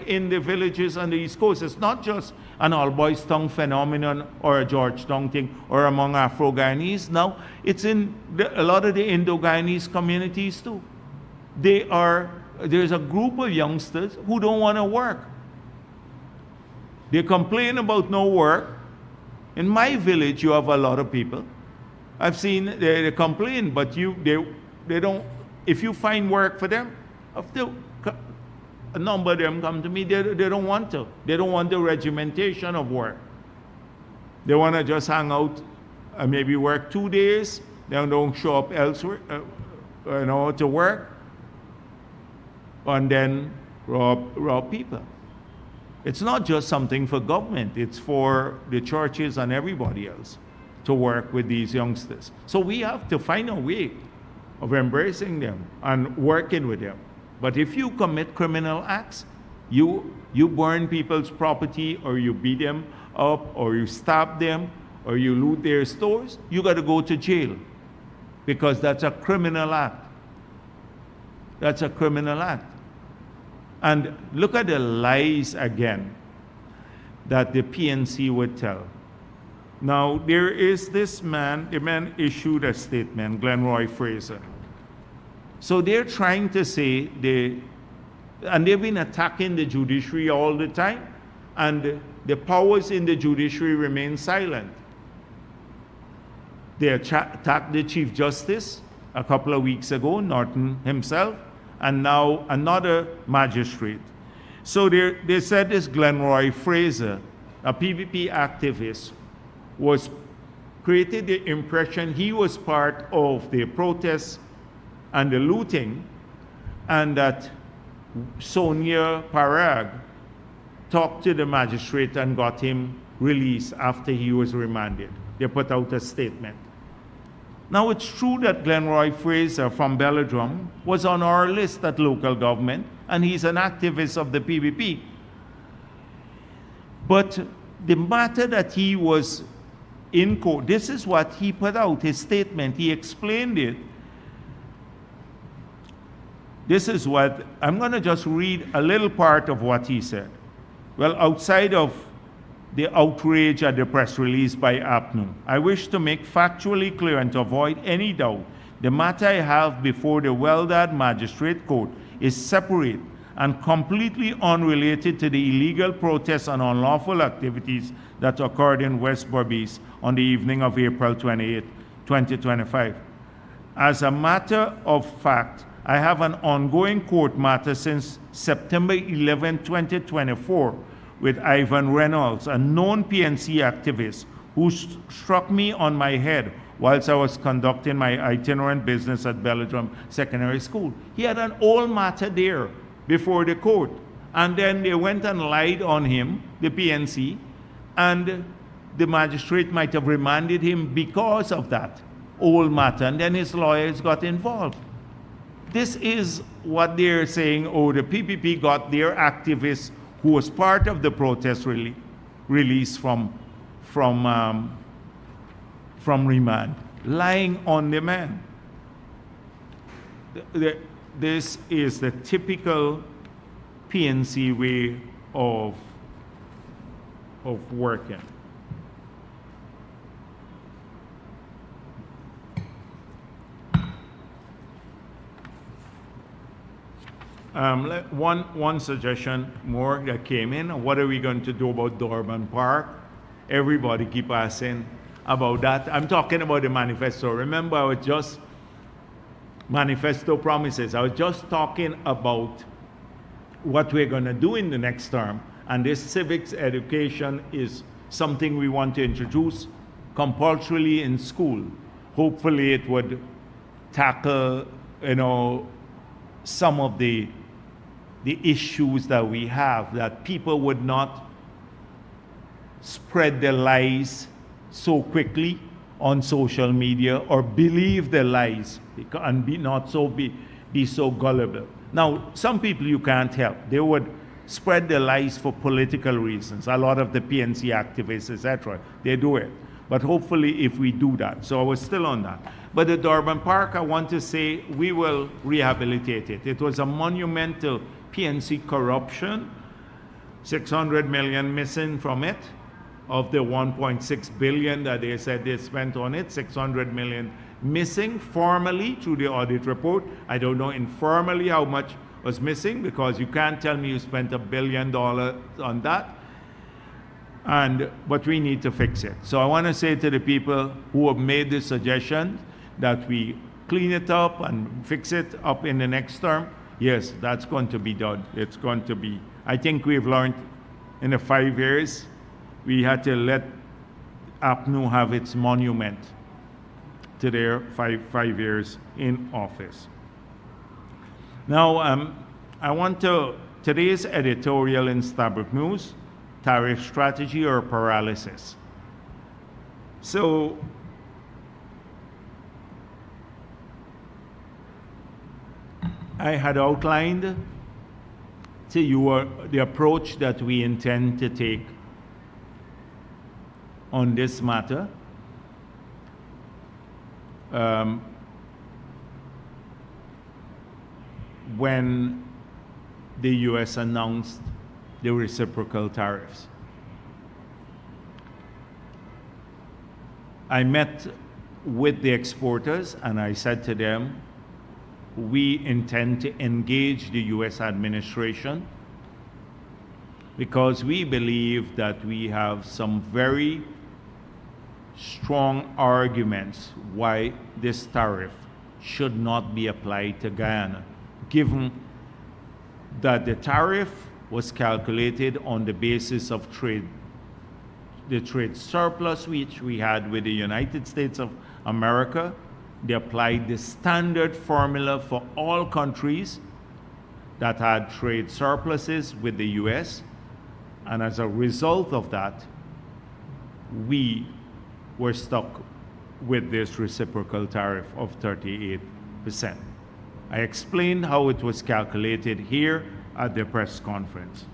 in the villages on the East Coast. It's not just an All Boys Town phenomenon or a Georgetown thing or among Afro-Guyanese. Now, it's in a lot of the Indo-Guyanese communities too. There's a group of youngsters who don't want to work. They complain about no work. In my village, you have a lot of people. I've seen they complain, but they don't. If you find work for them, a number of them come to me. They don't want to. They don't want the regimentation of work. They want to just hang out and maybe work 2 days. They don't show up elsewhere, to work, and then rob people. It's not just something for government, it's for the churches and everybody else to work with these youngsters. So we have to find a way of embracing them and working with them. But if you commit criminal acts, you burn people's property, or you beat them up, or you stab them, or you loot their stores, you got to go to jail, because that's a criminal act. That's a criminal act. And look at the lies again that the PNC would tell. Now, there is this man, the man issued a statement, Glenroy Fraser. So they're trying to say, and they've been attacking the judiciary all the time, and the powers in the judiciary remain silent. They attacked the Chief Justice a couple of weeks ago, Norton himself, and now another magistrate. So they said this Glenroy Fraser, a PPP activist, created the impression he was part of the protests and the looting, and that Sonia Parag talked to the magistrate and got him released after he was remanded. They put out a statement. Now, it's true that Glenroy Fraser from Belladrum was on our list at local government, and he's an activist of the PPP. But the matter that he was in court, this is what he put out, his statement. He explained it. This is what, I'm going to just read a little part of what he said. Well, outside of the outrage at the press release by APNU, I wish to make factually clear and to avoid any doubt, the matter I have before the Weldad Magistrate Court is separate and completely unrelated to the illegal protests and unlawful activities that occurred in West Berbice on the evening of April 28, 2025. As a matter of fact, I have an ongoing court matter since September 11, 2024, with Ivan Reynolds, a known PNC activist who struck me on my head whilst I was conducting my itinerant business at Belladrum Secondary School. He had an old matter there before the court. And then they went and lied on him, the PNC, and the magistrate might have remanded him because of that old matter, and then his lawyers got involved. This is what they're saying, oh, the PPP got their activists who was part of the protest released from remand, lying on the man. This is the typical PNC way of working. One suggestion more that came in. What are we going to do about Dorman Park? Everybody keep asking about that. I'm talking about the manifesto. Remember, I was just manifesto promises. I was just talking about what we're going to do in the next term. And this civics education is something we want to introduce compulsorily in school. Hopefully it would tackle, some of the issues that we have, that people would not spread their lies so quickly on social media or believe their lies and be so gullible. Now, some people you can't help. They would spread their lies for political reasons. A lot of the PNC activists, etc., they do it. But hopefully if we do that. So I was still on that. But the Durban Park, I want to say, we will rehabilitate it. It was a monumental PNC corruption, 600 million missing from it. Of the 1.6 billion that they said they spent on it, 600 million missing formally through the audit report. I don't know informally how much was missing, because you can't tell me you spent $1 billion on that. But we need to fix it. So I want to say to the people who have made this suggestion that we clean it up and fix it up in the next term, yes, that's going to be done. It's going to be, I think we've learned in the 5 years, we had to let APNU have its monument to their five years in office. Now, I want today's editorial in Stabroek News, tariff strategy or paralysis. So, I had outlined to you the approach that we intend to take on this matter. When the US announced the reciprocal tariffs. I met with the exporters and I said to them, we intend to engage the US administration because we believe that we have some very strong arguments why this tariff should not be applied to Guyana, given that the tariff was calculated on the basis of the trade surplus which we had with the United States of America. They applied the standard formula for all countries that had trade surpluses with the US, and as a result of that, we were stuck with this reciprocal tariff of 38%. I explained how it was calculated here at the press conference.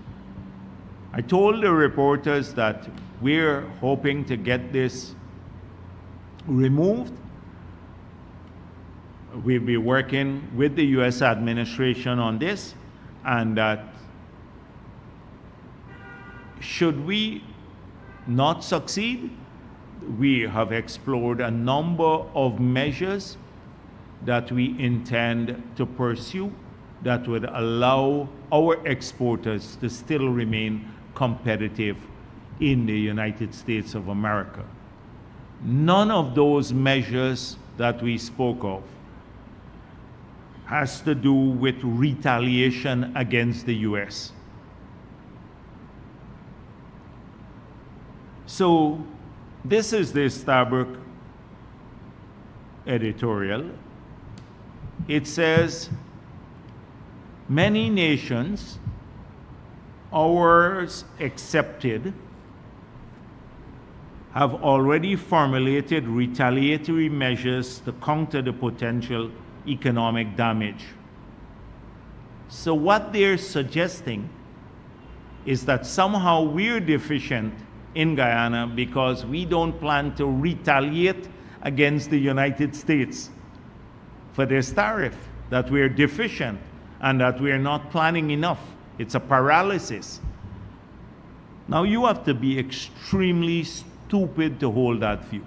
I told the reporters that we're hoping to get this removed. We'll be working with the US administration on this, and that should we not succeed, we have explored a number of measures that we intend to pursue that would allow our exporters to still remain competitive in the United States of America. None of those measures that we spoke of has to do with retaliation against the US. So this is the Stabroek editorial. It says, many nations, ours accepted, have already formulated retaliatory measures to counter the potential economic damage. So what they're suggesting is that somehow we're deficient in Guyana because we don't plan to retaliate against the United States for this tariff, that we're deficient and that we're not planning enough. It's a paralysis. Now you have to be extremely stupid to hold that view.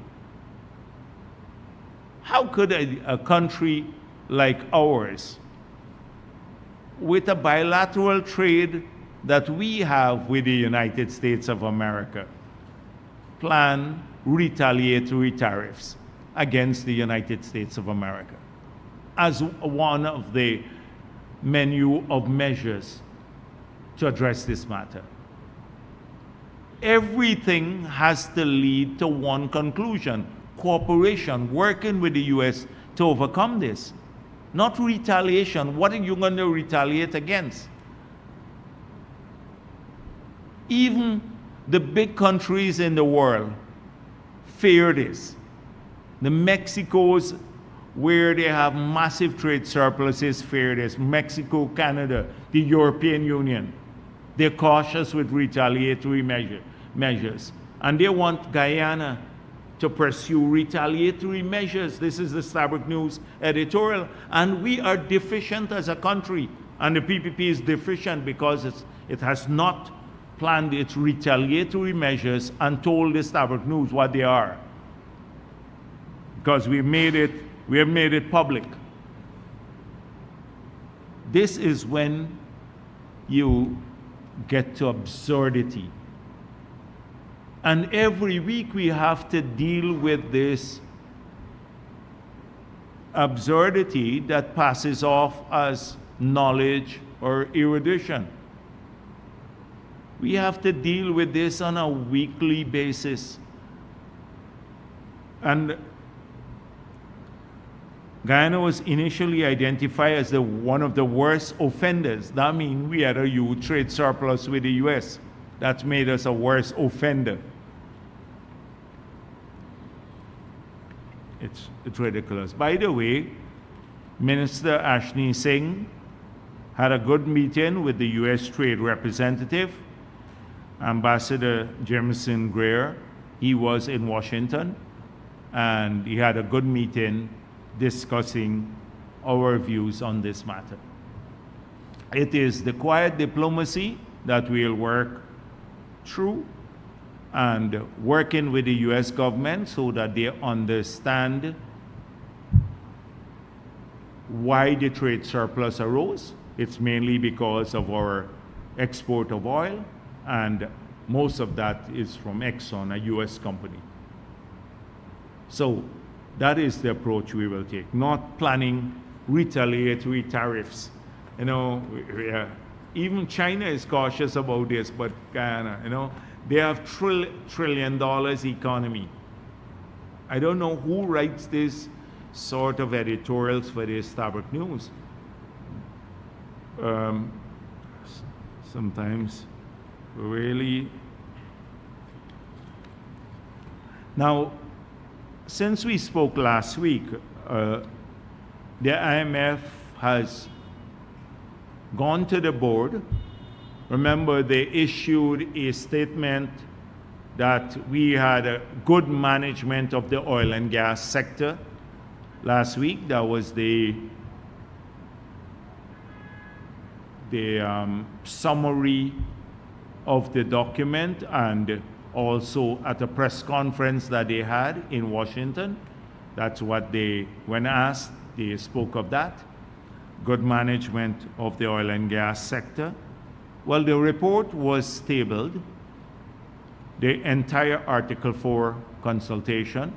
How could a country like ours, with a bilateral trade that we have with the United States of America, plan retaliatory tariffs against the United States of America as one of the menu of measures to address this matter. Everything has to lead to one conclusion: cooperation, working with the US to overcome this. Not retaliation. What are you going to retaliate against? Even the big countries in the world fear this. The Mexicos, where they have massive trade surpluses, fear this. Mexico, Canada, the European Union. They're cautious with retaliatory measures. And they want Guyana to pursue retaliatory measures. This is the Starbuck News editorial. And we are deficient as a country. And the PPP is deficient because it has not planned its retaliatory measures and told the Starbuck News what they are. Because we have made it public. This is when you get to absurdity. And every week we have to deal with this absurdity that passes off as knowledge or erudition. We have to deal with this on a weekly basis. And Guyana was initially identified as one of the worst offenders. That means we had a huge trade surplus with the US. That's made us a worse offender. It's ridiculous. By the way, Minister Ashni Singh had a good meeting with the US Trade Representative, Ambassador Jameson Greer. He was in Washington, and he had a good meeting discussing our views on this matter. It is the quiet diplomacy that we'll work through, and working with the US government so that they understand why the trade surplus arose. It's mainly because of our export of oil, and most of that is from Exxon, a US company. So that is the approach we will take, not planning retaliatory tariffs. You know, even China is cautious about this, but Guyana, you know, they have $1 trillion economy. I don't know who writes this sort of editorials for the Starbuck News. Sometimes really. Now, since we spoke last week, the IMF has gone to the board. Remember, they issued a statement that we had a good management of the oil and gas sector last week. That was the summary of the document, and also at a press conference that they had in Washington. That's what they, when asked, they spoke of that. Good management of the oil and gas sector. Well, the report was tabled, the entire Article 4 consultation,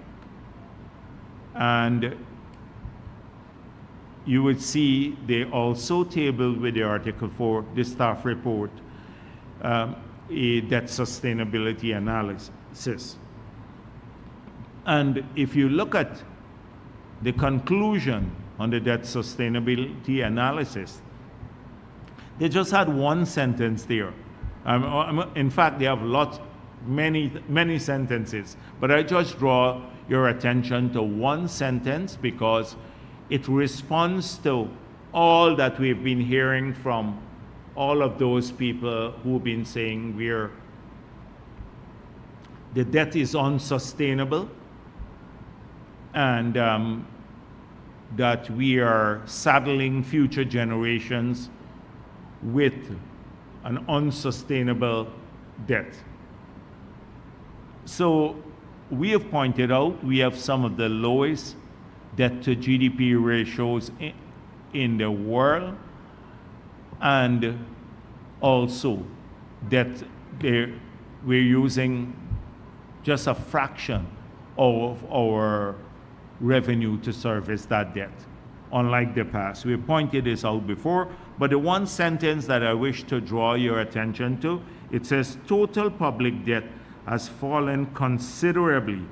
and you would see they also tabled with the Article 4, the staff report, a debt sustainability analysis. And if you look at the conclusion on the debt sustainability analysis, they just had one sentence there. In fact, they have many sentences, but I just draw your attention to one sentence because it responds to all that we've been hearing from all of those people who've been saying the debt is unsustainable, and that we are saddling future generations with an unsustainable debt. So we have pointed out we have some of the lowest debt to GDP ratios in the world, and also that we're using just a fraction of our revenue to service that debt. unlike the past. We pointed this out before, but the one sentence that I wish to draw your attention to, it says total public debt has fallen considerably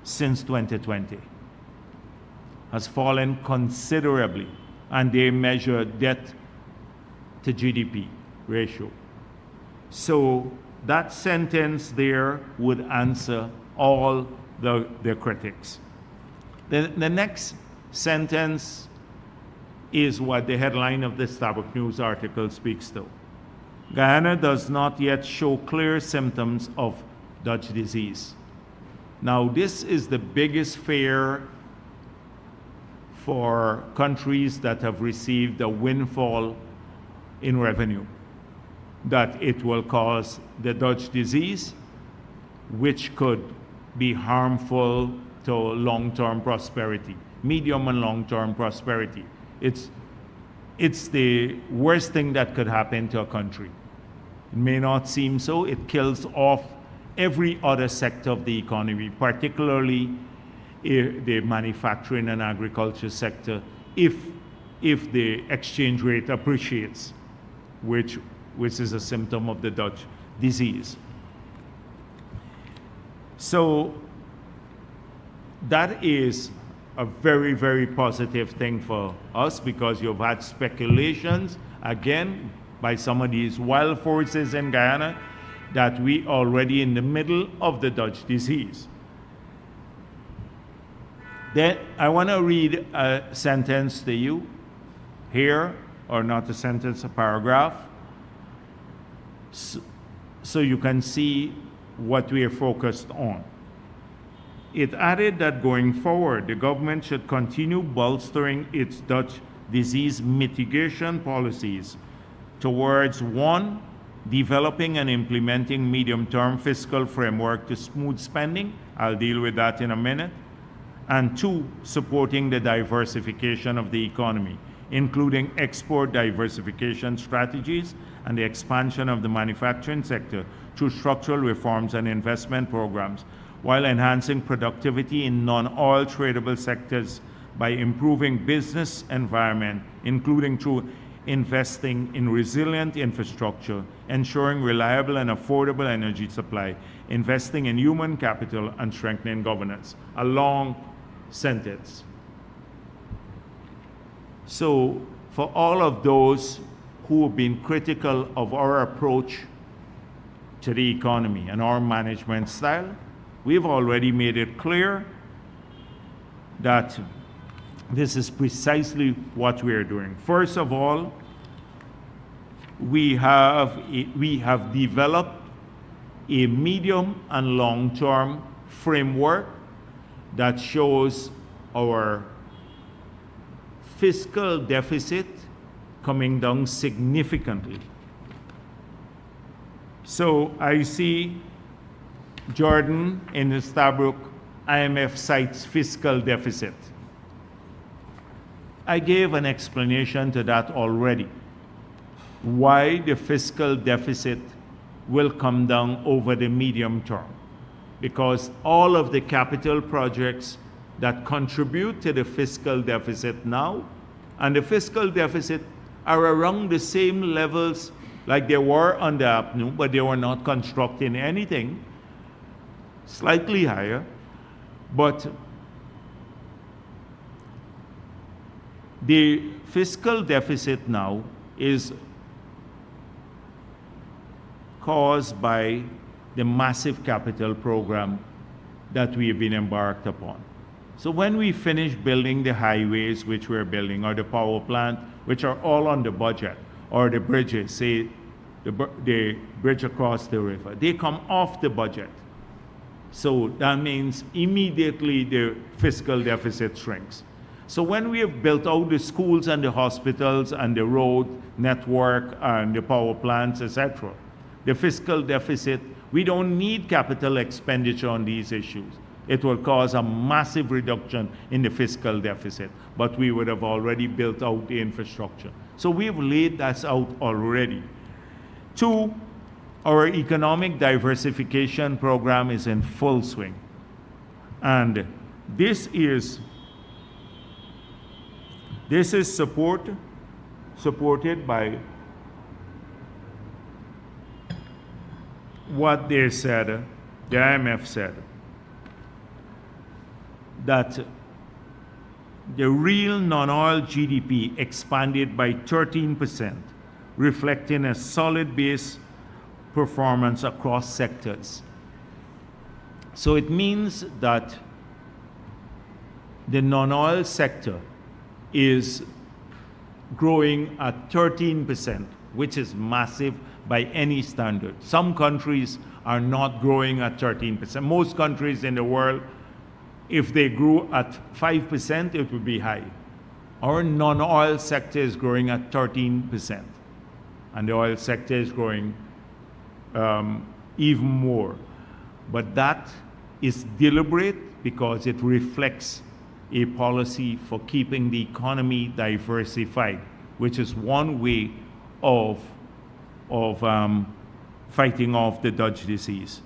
since 2020. Has fallen considerably, and they measure debt to GDP ratio. So that sentence there would answer all the critics. The next sentence is what the headline of the Starbuck News article speaks to. Guyana does not yet show clear symptoms of Dutch disease. Now, this is the biggest fear for countries that have received a windfall in revenue, that it will cause the Dutch disease, which could be harmful to long-term prosperity, medium and long-term prosperity. It's the worst thing that could happen to a country. It may not seem so. It kills off every other sector of the economy, particularly the manufacturing and agriculture sector, if the exchange rate appreciates, which is a symptom of the Dutch disease. So that is a very, very positive thing for us, because you've had speculations, again, by some of these wild forces in Guyana, that we are already in the middle of the Dutch disease. Then I want to read a sentence to you here, or not a sentence, a paragraph, so you can see what we are focused on. It added that going forward, the government should continue bolstering its Dutch disease mitigation policies towards, one, developing and implementing medium-term fiscal framework to smooth spending. I'll deal with that in a minute. And two, supporting the diversification of the economy, including export diversification strategies and the expansion of the manufacturing sector through structural reforms and investment programs, while enhancing productivity in non-oil tradable sectors by improving business environment, including through investing in resilient infrastructure, ensuring reliable and affordable energy supply, investing in human capital, and strengthening governance. A long sentence. So for all of those who have been critical of our approach to the economy and our management style, we've already made it clear that this is precisely what we are doing. First of all, we have developed a medium and long-term framework that shows our fiscal deficit coming down significantly. So I see Jordan in the Stabrook IMF cites fiscal deficit. I gave an explanation to that already. Why the fiscal deficit will come down over the medium term. Because all of the capital projects that contribute to the fiscal deficit now, and the fiscal deficit are around the same levels like they were under APNU, but they were not constructing anything, slightly higher, but the fiscal deficit now is caused by the massive capital program that we have been embarked upon. So when we finish building the highways which we're building, or the power plant, which are all on the budget, or the bridges, say the bridge across the river, they come off the budget. So that means immediately the fiscal deficit shrinks. So when we have built out the schools and the hospitals and the road network and the power plants, etc., the fiscal deficit, we don't need capital expenditure on these issues. It will cause a massive reduction in the fiscal deficit, but we would have already built out the infrastructure. So we've laid that out already. Two, our economic diversification program is in full swing. And this is This is supported by what they said, the IMF said, that the real non-oil GDP expanded by 13%, reflecting a solid base performance across sectors. So it means that the non-oil sector is growing at 13%, which is massive by any standard. Some countries are not growing at 13%. Most countries in the world, if they grew at 5%, it would be high. Our non-oil sector is growing at 13%, and the oil sector is growing even more. But that is deliberate because it reflects a policy for keeping the economy diversified, which is one way of fighting off the Dutch disease.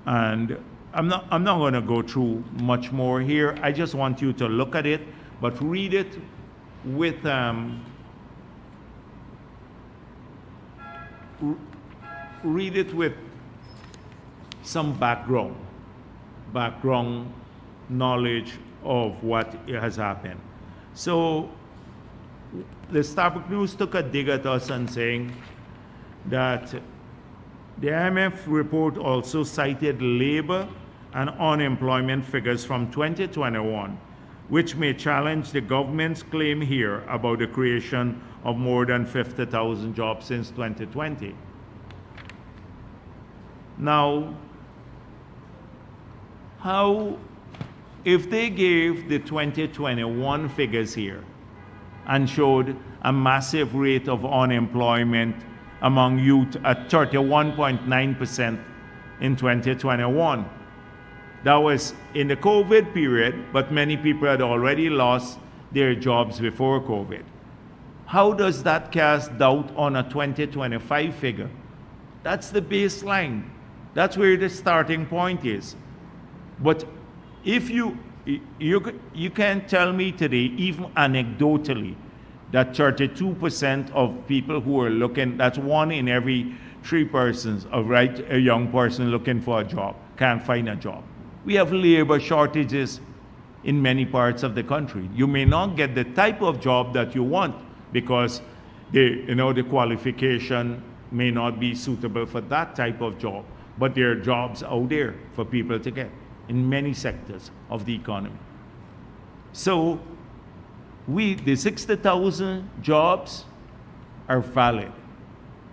And I'm not going to go through much more here. I just want you to look at it, but read it with some background knowledge of what has happened. So the Starbuck News took a dig at us and saying that the IMF report also cited labor and unemployment figures from 2021, which may challenge the government's claim here about the creation of more than 50,000 jobs since 2020. Now, if they gave the 2021 figures here and showed a massive rate of unemployment among youth at 31.9% in 2021, that was in the COVID period, but many people had already lost their jobs before COVID. How does that cast doubt on a 2025 figure? That's the baseline. That's where the starting point is. But if you can't tell me today, even anecdotally, that 32% of people who are looking, that's 1 in every 3 persons, a young person looking for a job, can't find a job. We have labor shortages in many parts of the country. You may not get the type of job that you want because the qualification may not be suitable for that type of job, but there are jobs out there for people to get in many sectors of the economy. So the 60,000 jobs are valid.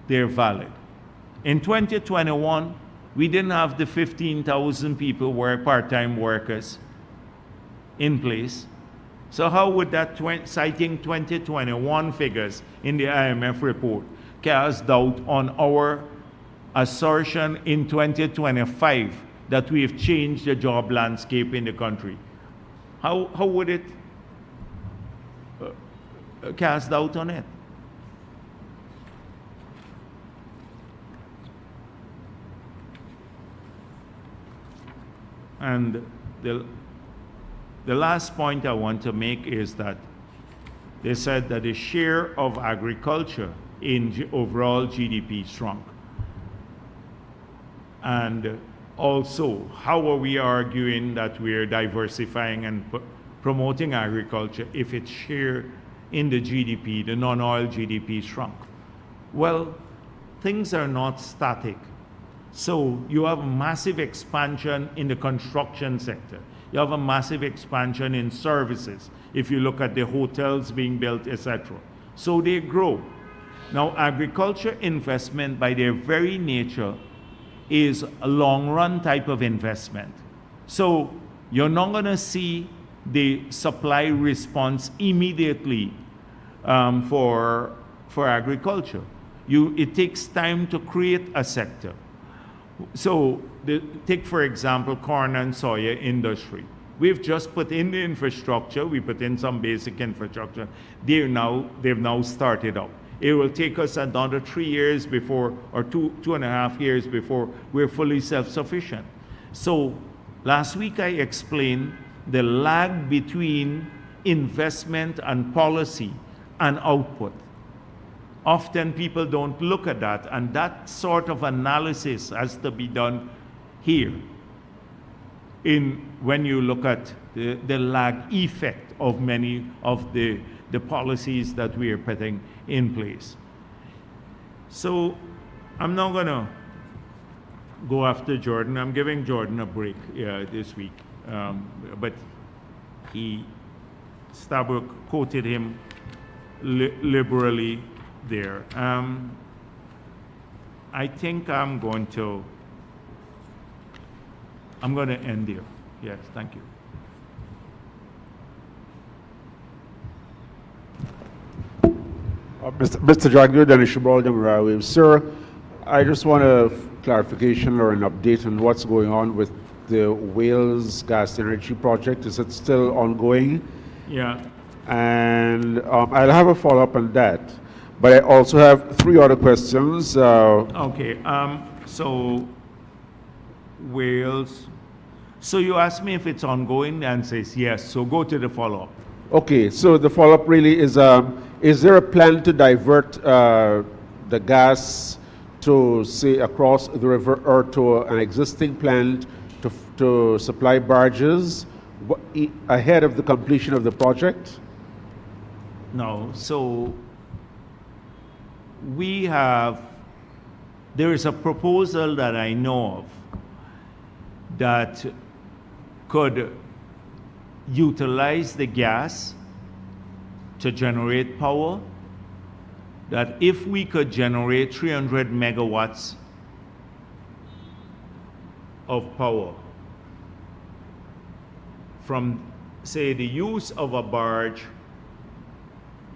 They're valid. In 2021, we didn't have the 15,000 people who were part-time workers in place. So how would that, citing 2021 figures in the IMF report, cast doubt on our assertion in 2025 that we have changed the job landscape in the country? How would it cast doubt on it? And the last point I want to make is that they said that the share of agriculture in overall GDP shrunk. And also, how are we arguing that we're diversifying and promoting agriculture if its share in the GDP, the non-oil GDP, shrunk? Well, things are not static. So you have massive expansion in the construction sector. You have a massive expansion in services. If you look at the hotels being built, etc. So they grow. Now, agriculture investment by their very nature is a long-run type of investment. So you're not going to see the supply response immediately for agriculture. It takes time to create a sector. So take, for example, corn and soya industry. We've just put in the infrastructure. We put in some basic infrastructure. They've now started up. It will take us another 3 years before, or 2.5 years before we're fully self-sufficient. So last week I explained the lag between investment and policy and output. Often people don't look at that, and that sort of analysis has to be done here when you look at the lag effect of many of the policies that we are putting in place. So I'm not going to go after Jordan. I'm giving Jordan a break this week. But Stabrook quoted him liberally there. I think I'm going to end there. Yes, thank you. Mr. Jagdeo, Dennis Shubaldam, sir, I just want a clarification or an update on what's going on with the Wales gas energy project. Is it still ongoing? Yeah. And I'll have a follow-up on that. But I also have 3 other questions. Okay. So Wales. So you asked me if it's ongoing. The answer is yes. So go to the follow-up. Okay. So the follow-up really is there a plan to divert the gas to, say, across the river or to an existing plant to supply barges ahead of the completion of the project? No. So there is a proposal that I know of that could utilize the gas to generate power, that if we could generate 300 megawatts of power from, say, the use of a barge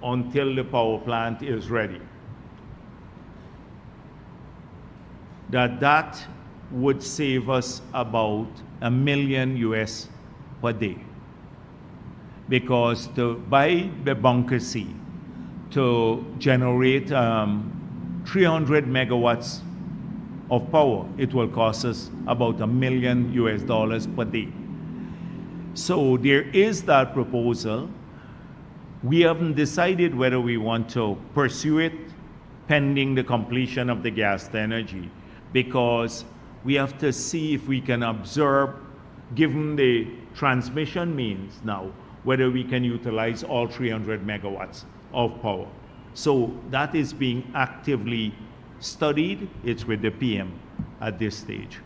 until the power plant is ready, that would save us about $1 million US per day. Because to buy the bunker seat to generate 300 megawatts of power, it will cost us about $1 million US per day. So there is that proposal. We haven't decided whether we want to pursue it pending the completion of the gas to energy, because we have to see if we can observe, given the transmission means now, whether we can utilize all 300 megawatts of power. So that is being actively studied. It's with the PM at this stage.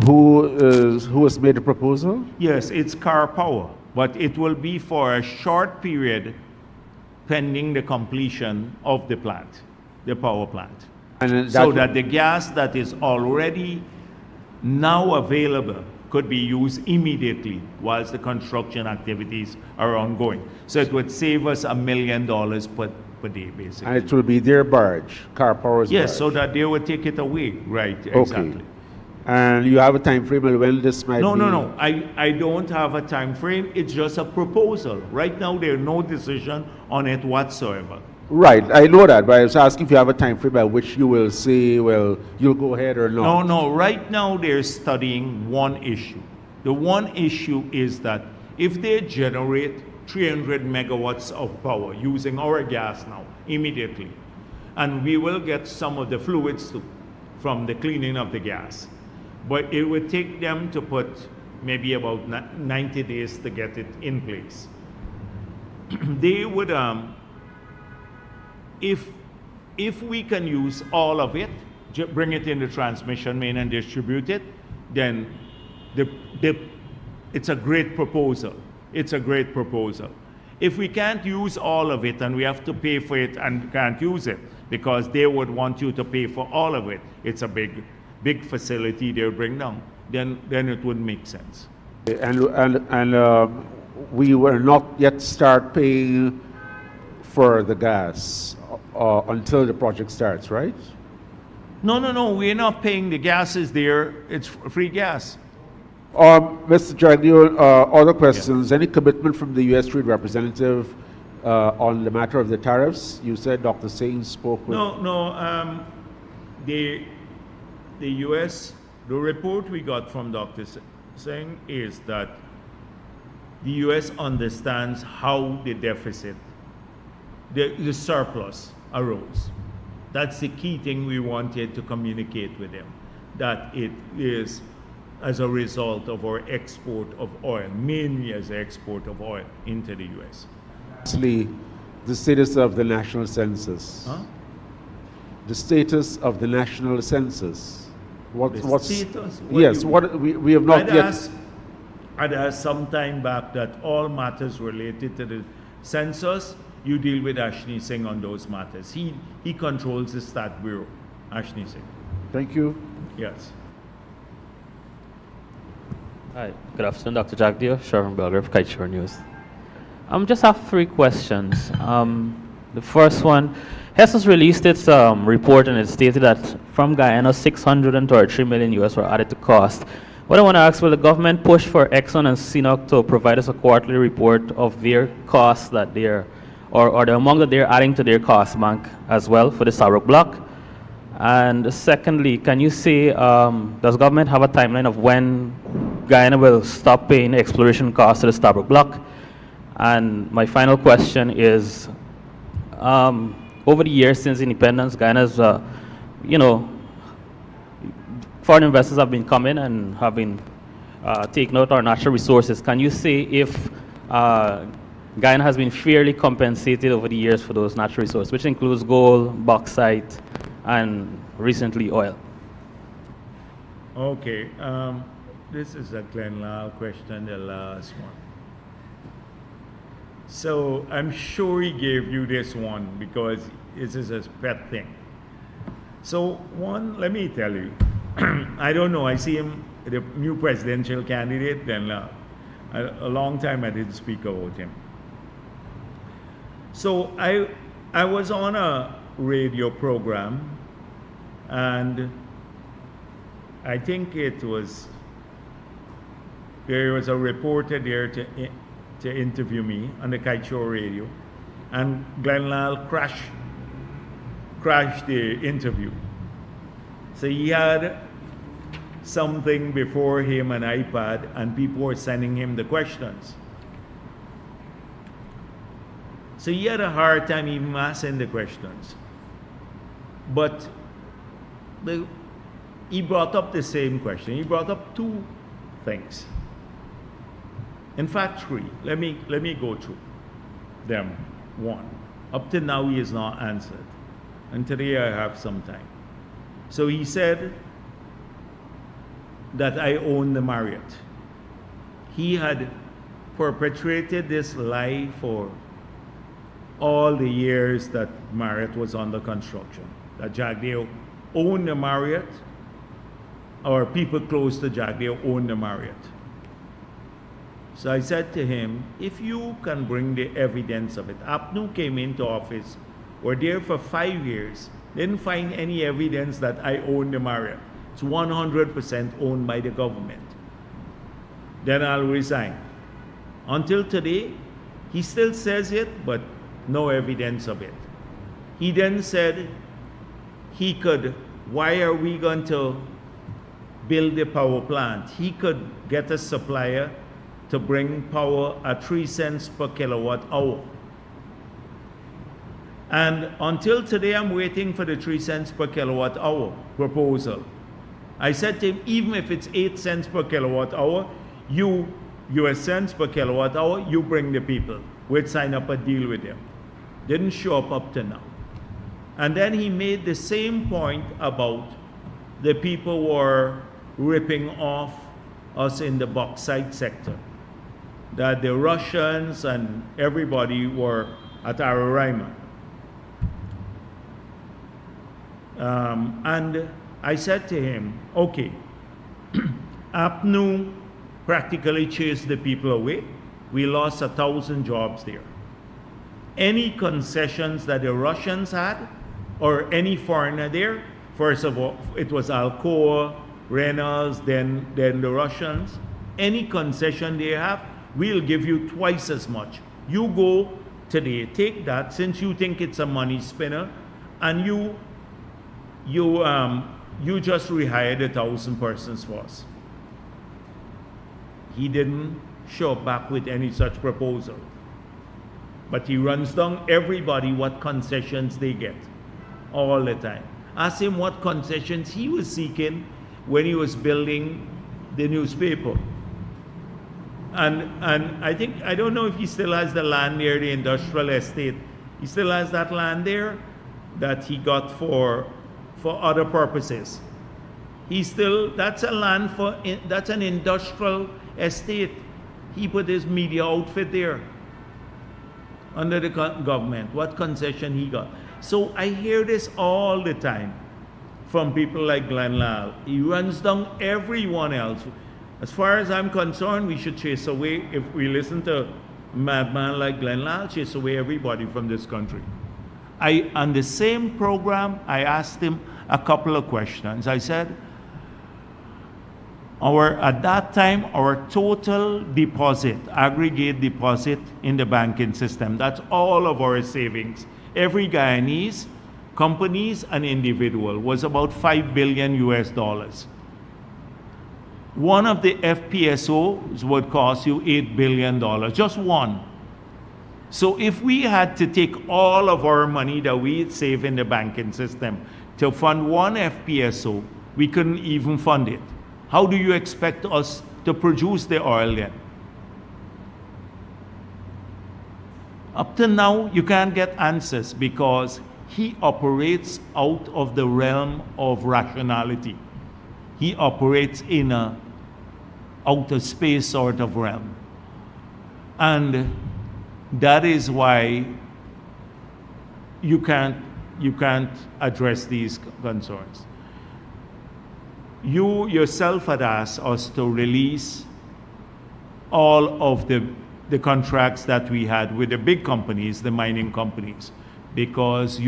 Who has made the proposal? Yes, it's Car Power, but it will be for a short period pending the completion of the plant, the power plant. And so that the gas that is already now available could be used immediately whilst the construction activities are ongoing. So it would save us $1 million per day, basically. And it will be their barge, Car Power's barge? Yes, so that they would take it away. Right, exactly. Okay. And you have a time frame when this might be? No. I don't have a time frame. It's just a proposal. Right now, there's no decision on it whatsoever. Right, I know that, but I was asking if you have a time frame by which you will say, well, you'll go ahead or not. No. Right now, they're studying one issue. The one issue is that if they generate 300 megawatts of power using our gas now, immediately, and we will get some of the fluids from the cleaning of the gas, but it would take them to put maybe about 90 days to get it in place. They would, if we can use all of it, bring it in the transmission main and distribute it, then it's a great proposal. It's a great proposal. If we can't use all of it and we have to pay for it and can't use it because they would want you to pay for all of it, it's a big facility they'll bring down, then it wouldn't make sense. And we will not yet start paying for the gas until the project starts, right? No, we're not paying. The gas is there. It's free gas. Mr. Jagdeo, other questions. Yeah. Any commitment from the U.S. Trade Representative on the matter of the tariffs? You said Dr. Singh spoke with... No. The U.S., the report we got from Dr. Singh is that the US understands how the deficit, the surplus arose. That's the key thing we wanted to communicate with them, that it is as a result of our export of oil, mainly as an export of oil into the US. Lastly, the status of the national census. Huh? The status of the national census. The status? Yes, we have not yet. I'd asked some time back that all matters related to the census, you deal with Ashni Singh on those matters. He controls the Stat Bureau, Ashni Singh. Thank you. Yes. Hi, good afternoon, Dr. Jagdeo, Sharon Belger of Kiteshore News. Just have three questions. The first one, Hess has released its report and it stated that from Guyana, 633 million US were added to cost. What I want to ask, will the government push for Exxon and CNOOC to provide us a quarterly report of their costs that they're, or the amount that they're adding to their cost bank as well for the Sarawak block? And secondly, can you say, does government have a timeline of when Guyana will stop paying exploration costs to the Stabroek block? And my final question is, over the years since independence, Guyana's, foreign investors have been coming and have been taking out our natural resources. Can you say if Guyana has been fairly compensated over the years for those natural resources, which includes gold, bauxite, and recently oil? Okay. This is a Glenn Lal question, the last one. So I'm sure he gave you this one because this is his pet thing. So one, let me tell you, I don't know, I see him, the new presidential candidate, then a long time I didn't speak about him. So I was on a radio program and I think there was a reporter there to interview me on the Kiteshore radio, and Glenn Lal crashed the interview. So he had something before him, an iPad, and people were sending him the questions. So he had a hard time even asking the questions. But he brought up the same question. He brought up two things. In fact, three. Let me go through them. One. Up to now, he has not answered. And today I have some time. So he said that I own the Marriott. He had perpetrated this lie for all the years that Marriott was under construction. That Jagdeo owned the Marriott, or people close to Jagdeo owned the Marriott. So I said to him, if you can bring the evidence of it. APNU came into office, were there for 5 years, didn't find any evidence that I own the Marriott. It's 100% owned by the government. Then I'll resign. Until today, he still says it, but no evidence of it. He then said why are we going to build a power plant? He could get a supplier to bring power at 3 cents per kilowatt hour. And until today, I'm waiting for the 3 cents per kilowatt hour proposal. I said to him, even if it's 8 cents per kilowatt hour, US cents per kilowatt hour, you bring the people. We'd sign up a deal with them. Didn't show up to now. And then he made the same point about the people were ripping off us in the bauxite sector. That the Russians and everybody were at Araima. And I said to him, okay, APNU practically chased the people away. We lost 1,000 jobs there. Any concessions that the Russians had, or any foreigner there, first of all, it was Alcoa, Reynolds, then the Russians. Any concession they have, we'll give you twice as much. You go today, take that, since you think it's a money spinner, and you just rehired 1,000 persons for us. He didn't show back with any such proposal. But he runs down everybody what concessions they get all the time. Ask him what concessions he was seeking when he was building the newspaper. And I don't know if he still has the land near the industrial estate. He still has that land there that he got for other purposes. That's a land that's an industrial estate. He put his media outfit there under the government. What concession he got? So I hear this all the time from people like Glenn Lal. He runs down everyone else. As far as I'm concerned, we should chase away, if we listen to a madman like Glenn Lal, chase away everybody from this country. On the same program, I asked him a couple of questions. I said, at that time, our total deposit, aggregate deposit in the banking system, that's all of our savings, every Guyanese, companies and individual, was about $5 billion US. One of the FPSOs would cost you $8 billion, just one. So if we had to take all of our money that we save in the banking system to fund one FPSO, we couldn't even fund it. How do you expect us to produce the oil then? Up to now, you can't get answers because he operates out of the realm of rationality. He operates in a outer space sort of realm. And that is why you can't address these concerns. You yourself had asked us to release all of the contracts that we had with the big companies, the mining companies, because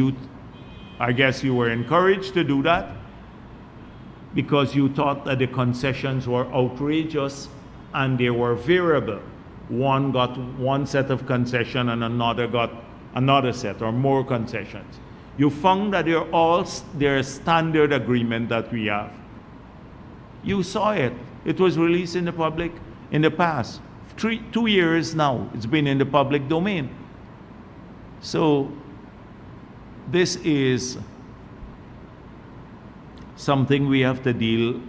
I guess you were encouraged to do that because you thought that the concessions were outrageous and they were variable. One got one set of concession and another got another set or more concessions. You found that they're standard agreement that we have. You saw it. It was released in the public in the past. 2 years now, it's been in the public domain. So this is something we have to deal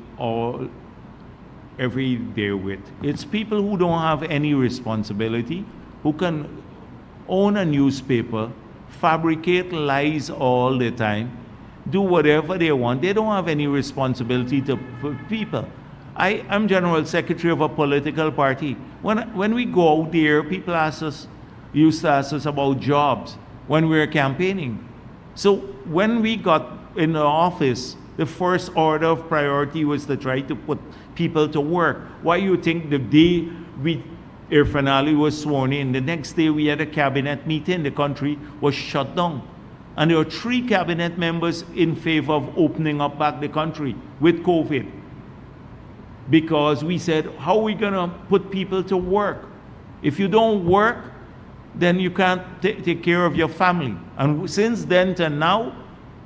every day with. It's people who don't have any responsibility, who can own a newspaper, fabricate lies all the time, do whatever they want. They don't have any responsibility for people. I'm general secretary of a political party. When we go out there, people used to ask us about jobs when we were campaigning. So when we got in the office, the first order of priority was to try to put people to work. Why you think the day Irfan Ali was sworn in, the next day we had a cabinet meeting, the country was shut down. And there were 3 cabinet members in favor of opening up back the country with COVID. Because we said, how are we going to put people to work? If you don't work, then you can't take care of your family. And since then to now,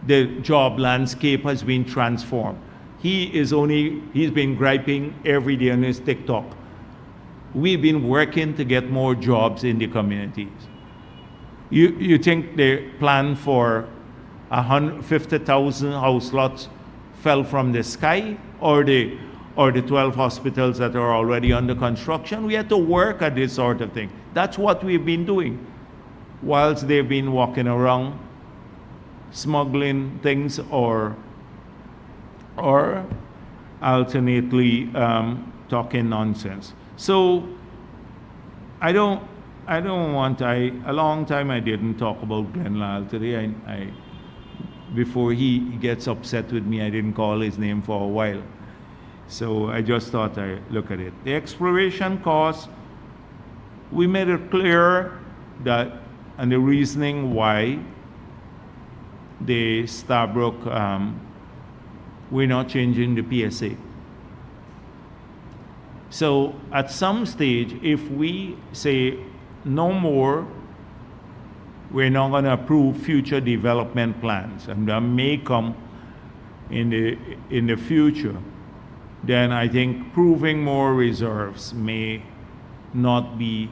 the job landscape has been transformed. He's been griping every day on his TikTok. We've been working to get more jobs in the communities. You think the plan for 150,000 house lots fell from the sky, or the 12 hospitals that are already under construction? We had to work at this sort of thing. That's what we've been doing, whilst they've been walking around smuggling things or alternately talking nonsense. So a long time I didn't talk about Glenn Lal. Today, before he gets upset with me, I didn't call his name for a while. So I just thought I'd look at it. The exploration costs, we made it clear that, and the reasoning why the Starbrook, we're not changing the PSA. So at some stage, if we say no more, we're not going to approve future development plans, and that may come in the future, then I think proving more reserves may not be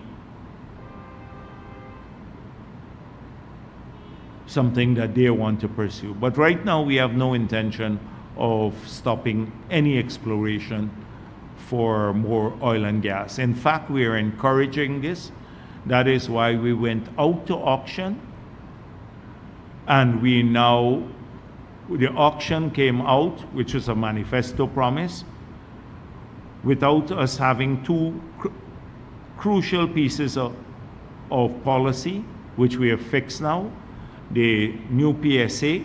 something that they want to pursue. But right now, we have no intention of stopping any exploration for more oil and gas. In fact, we are encouraging this. That is why we went out to auction, and the auction came out, which was a manifesto promise, without us having two crucial pieces of policy, which we have fixed now, the new PSA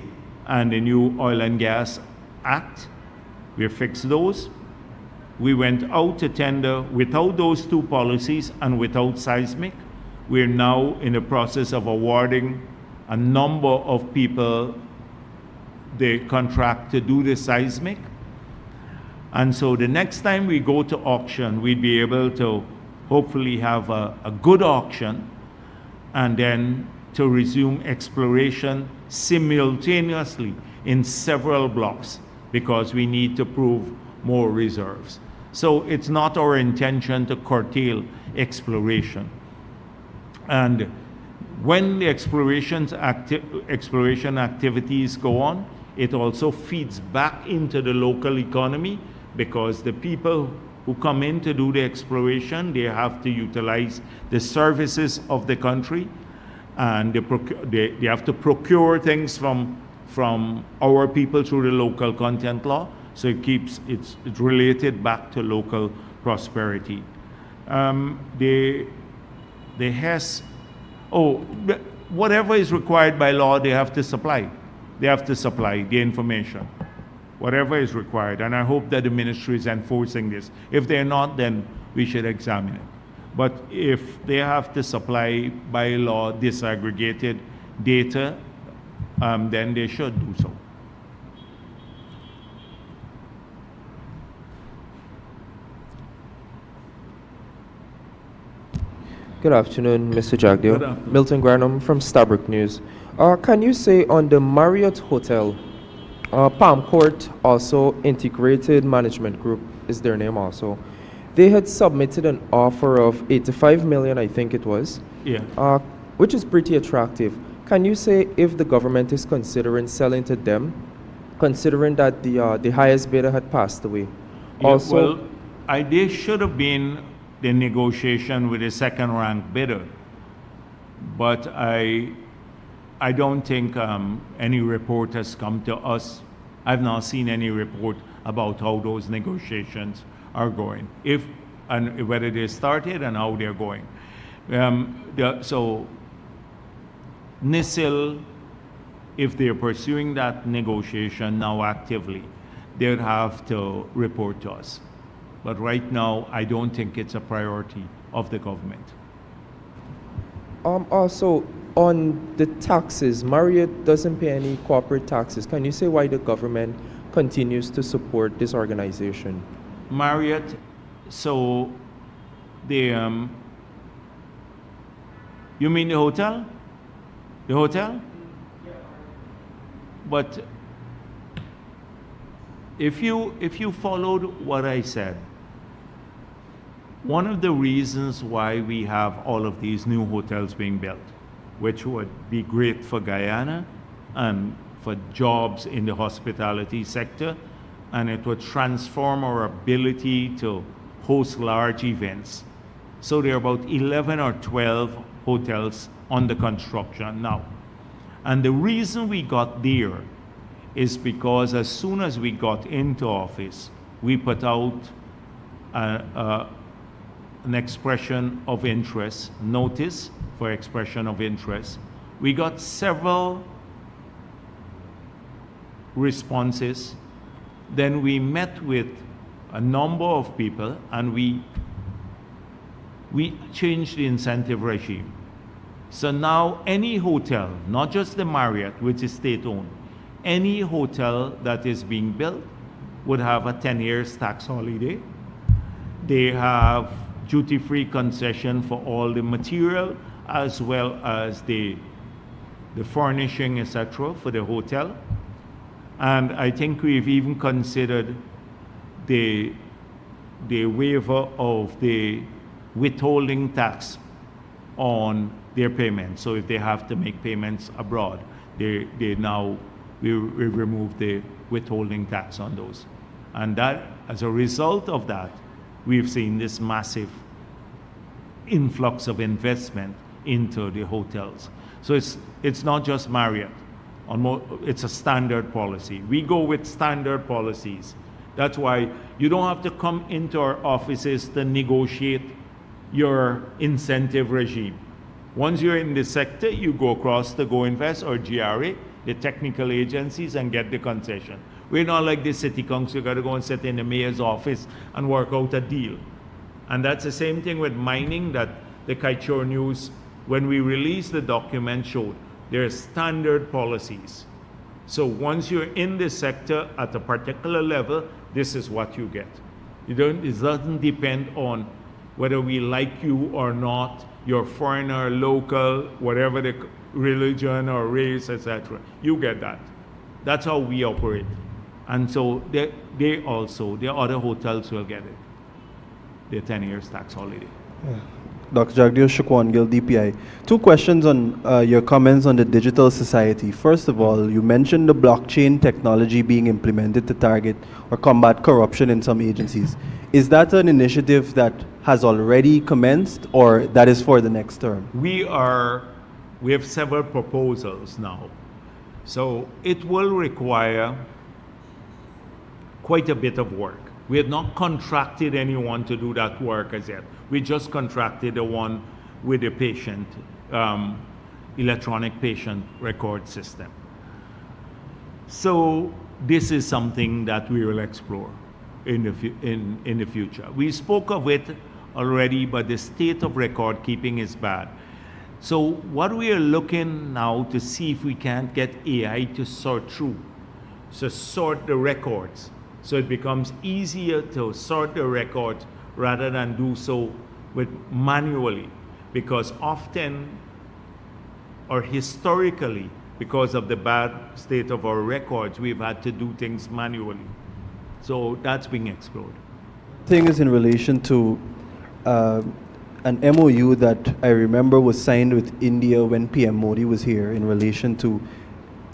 and the new Oil and Gas Act. We have fixed those. We went out to tender without those two policies and without seismic. We're now in the process of awarding a number of people the contract to do the seismic. And so the next time we go to auction, we'd be able to hopefully have a good auction, and then to resume exploration simultaneously in several blocks, because we need to prove more reserves. So it's not our intention to curtail exploration. And when the exploration activities go on, it also feeds back into the local economy, because the people who come in to do the exploration, they have to utilize the services of the country, and they have to procure things from our people through the local content law. So it's related back to local prosperity. Whatever is required by law, they have to supply. They have to supply the information, whatever is required. And I hope that the ministry is enforcing this. If they're not, then we should examine it. But if they have to supply by law disaggregated data, then they should do so. Good afternoon, Mr. Jagdeo. Good afternoon. Milton Granum from Stabrook News. Can you say on the Marriott Hotel, Palm Court, also Integrated Management Group is their name also, they had submitted an offer of 85 million, I think it was, Yeah. which is pretty attractive. Can you say if the government is considering selling to them, considering that the highest bidder had passed away? Yeah, Also, they should have been the negotiation with the second rank bidder, but I don't think any report has come to us. I've not seen any report about how those negotiations are going, and whether they started and how they're going. So NISIL, if they're pursuing that negotiation now actively, they'd have to report to us. But right now, I don't think it's a priority of the government. Also, on the taxes, Marriott doesn't pay any corporate taxes. Can you say why the government continues to support this organization? Marriott, so you mean the hotel? The hotel? But if you followed what I said, one of the reasons why we have all of these new hotels being built, which would be great for Guyana and for jobs in the hospitality sector, and it would transform our ability to host large events. So there are about 11 or 12 hotels under construction now. And the reason we got there is because as soon as we got into office, we put out an expression of interest, notice for expression of interest. We got several responses. Then we met with a number of people, and we changed the incentive regime. So now any hotel, not just the Marriott, which is state-owned, any hotel that is being built would have a 10 years tax holiday. They have duty-free concession for all the material as well as the furnishing, etc., for the hotel. And I think we've even considered the waiver of the withholding tax on their payments. So if they have to make payments abroad, we remove the withholding tax on those. And that, as a result of that, we've seen this massive influx of investment into the hotels. So it's not just Marriott. It's a standard policy. We go with standard policies. That's why you don't have to come into our offices to negotiate your incentive regime. Once you're in the sector, you go across to Go Invest or GRA, the technical agencies, and get the concession. We're not like the city council. You got to go and sit in the mayor's office and work out a deal. And that's the same thing with mining that the Kaichor News, when we released the document, showed. There are standard policies. So once you're in the sector at a particular level, this is what you get. It doesn't depend on whether we like you or not, you're foreigner, local, whatever the religion or race, etc. You get that. That's how we operate. And so the other hotels will get it. Their 10 years tax holiday. Yeah. Dr. Jagdeo, Shukwan Gill, DPI. Two questions on your comments on the digital society. First of all, you mentioned the blockchain technology being implemented to target or combat corruption in some agencies. Is that an initiative that has already commenced, or that is for the next term? We have several proposals now. So it will require quite a bit of work. We have not contracted anyone to do that work as yet. We just contracted the one with the patient, electronic patient record system. So this is something that we will explore in the future. We spoke of it already, but the state of record keeping is bad. So what we are looking now to see if we can't get AI to sort through, so sort the records, so it becomes easier to sort the records rather than do so manually, because often or historically, because of the bad state of our records, we've had to do things manually. So that's being explored. Thing is in relation to an MOU that I remember was signed with India when PM Modi was here in relation to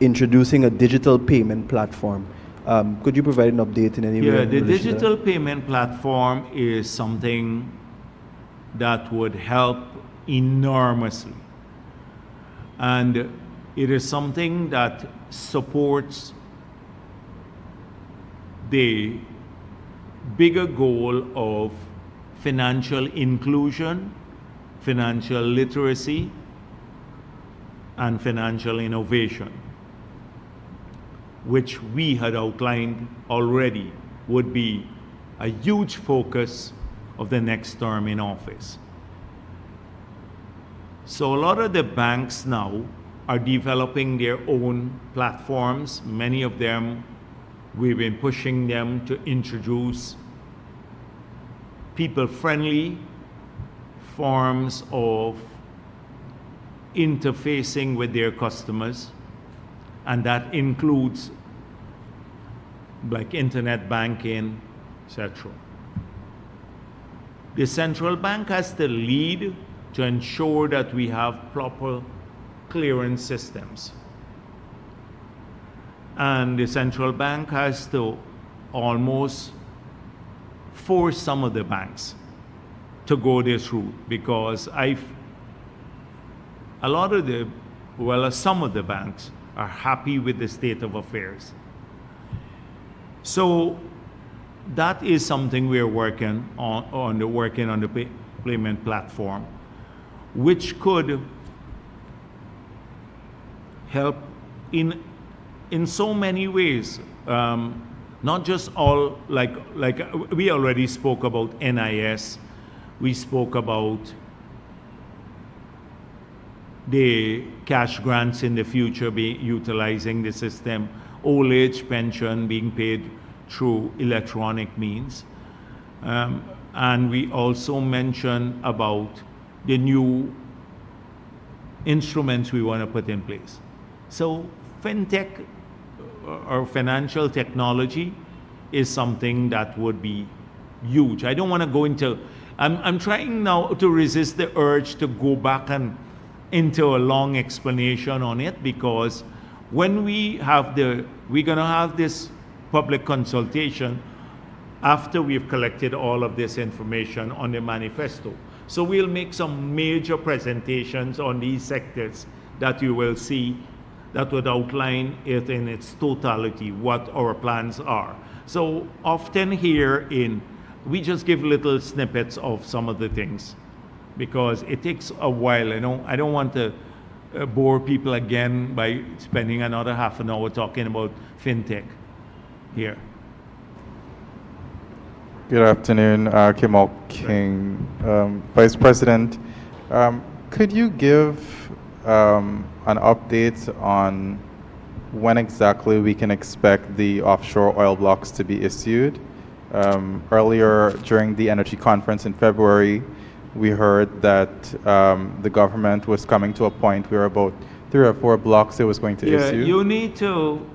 introducing a digital payment platform. Could you provide an update in any way? Yeah, the digital payment platform is something that would help enormously. And it is something that supports the bigger goal of financial inclusion, financial literacy, and financial innovation, which we had outlined already would be a huge focus of the next term in office. So a lot of the banks now are developing their own platforms. Many of them, we've been pushing them to introduce people-friendly forms of interfacing with their customers, and that includes like internet banking, etc. The central bank has to lead to ensure that we have proper clearance systems. And the central bank has to almost force some of the banks to go this route, because some of the banks are happy with the state of affairs. So that is something we are working on the payment platform, which could help in so many ways. Not just all, like we already spoke about NIS, we spoke about the cash grants in the future utilizing the system, old age pension being paid through electronic means. And we also mentioned about the new instruments we want to put in place. So fintech or financial technology is something that would be huge. I don't want to go into, I'm trying now to resist the urge to go back and into a long explanation on it, because when we're gonna have this public consultation after we've collected all of this information on the manifesto. So we'll make some major presentations on these sectors that you will see that would outline it in its totality, what our plans are. So often here we just give little snippets of some of the things because it takes a while. I don't want to bore people again by spending another half an hour talking about fintech here. Good afternoon, Kimal King, Vice President. Could you give an update on when exactly we can expect the offshore oil blocks to be issued? Earlier during the energy conference in February, we heard that the government was coming to a point where about 3 or 4 blocks it was going to issue. You need to,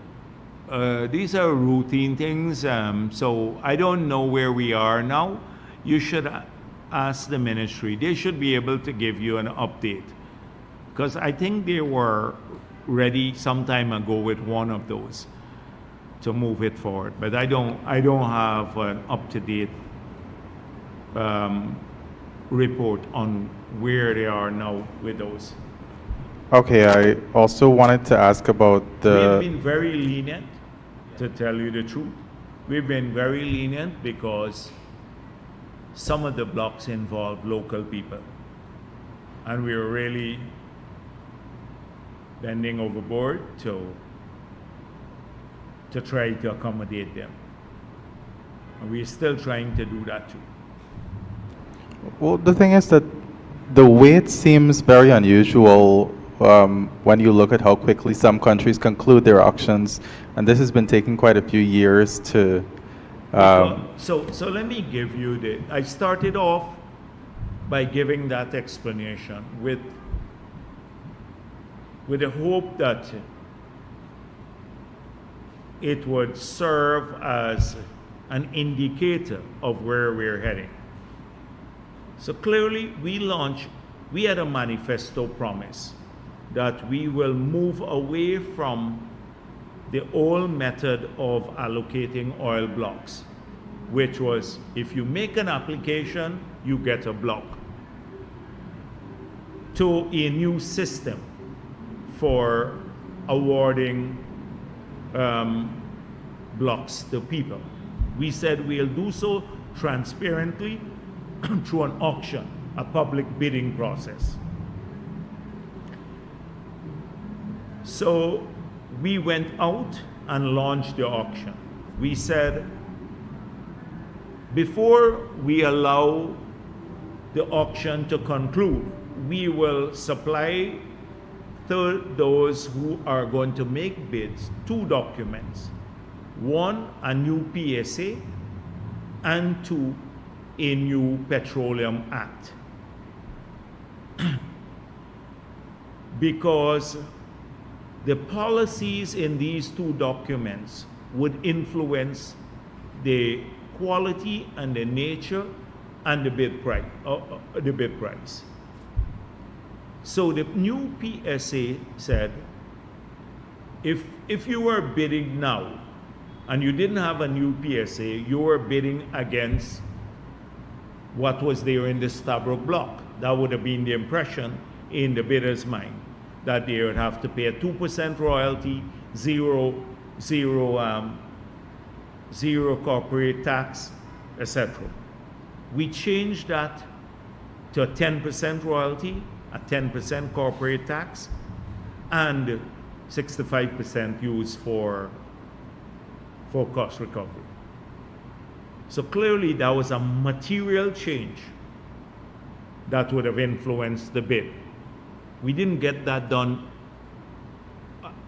these are routine things, so I don't know where we are now. You should ask the ministry. They should be able to give you an update, because I think they were ready some time ago with one of those to move it forward, but I don't have an up-to-date report on where they are now with those. Okay, I also wanted to ask about the... We've been very lenient, to tell you the truth. We've been very lenient because some of the blocks involve local people, and we were really bending overboard to try to accommodate them. And we're still trying to do that too. Well, the thing is that the wait seems very unusual when you look at how quickly some countries conclude their auctions, and this has been taking quite a few years to... So let me give you I started off by giving that explanation with the hope that it would serve as an indicator of where we're heading. So clearly we had a manifesto promise that we will move away from the old method of allocating oil blocks, which was if you make an application, you get a block, to a new system for awarding blocks to people. We said we'll do so transparently through an auction, a public bidding process. So we went out and launched the auction. We said, before we allow the auction to conclude, we will supply to those who are going to make bids 2 documents. 1, a new PSA, and 2, a new Petroleum Act. Because the policies in these 2 documents would influence the quality and the nature and the bid price. So the new PSA said, if you were bidding now and you didn't have a new PSA, you were bidding against what was there in the Stabroek block. That would have been the impression in the bidder's mind, that they would have to pay a 2% royalty, zero corporate tax, etc. We changed that to a 10% royalty, a 10% corporate tax, and 65% used for cost recovery. So clearly that was a material change that would have influenced the bid. We didn't get that done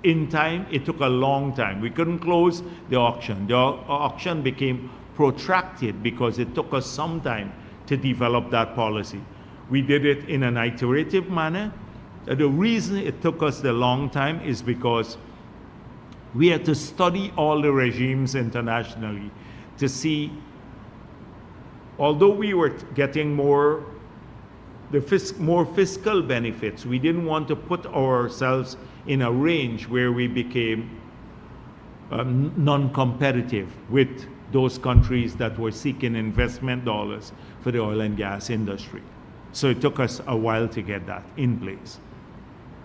in time. It took a long time. We couldn't close the auction. The auction became protracted because it took us some time to develop that policy. We did it in an iterative manner. The reason it took us the long time is because we had to study all the regimes internationally to see although we were getting more fiscal benefits, we didn't want to put ourselves in a range where we became non-competitive with those countries that were seeking investment dollars for the oil and gas industry. So it took us a while to get that in place.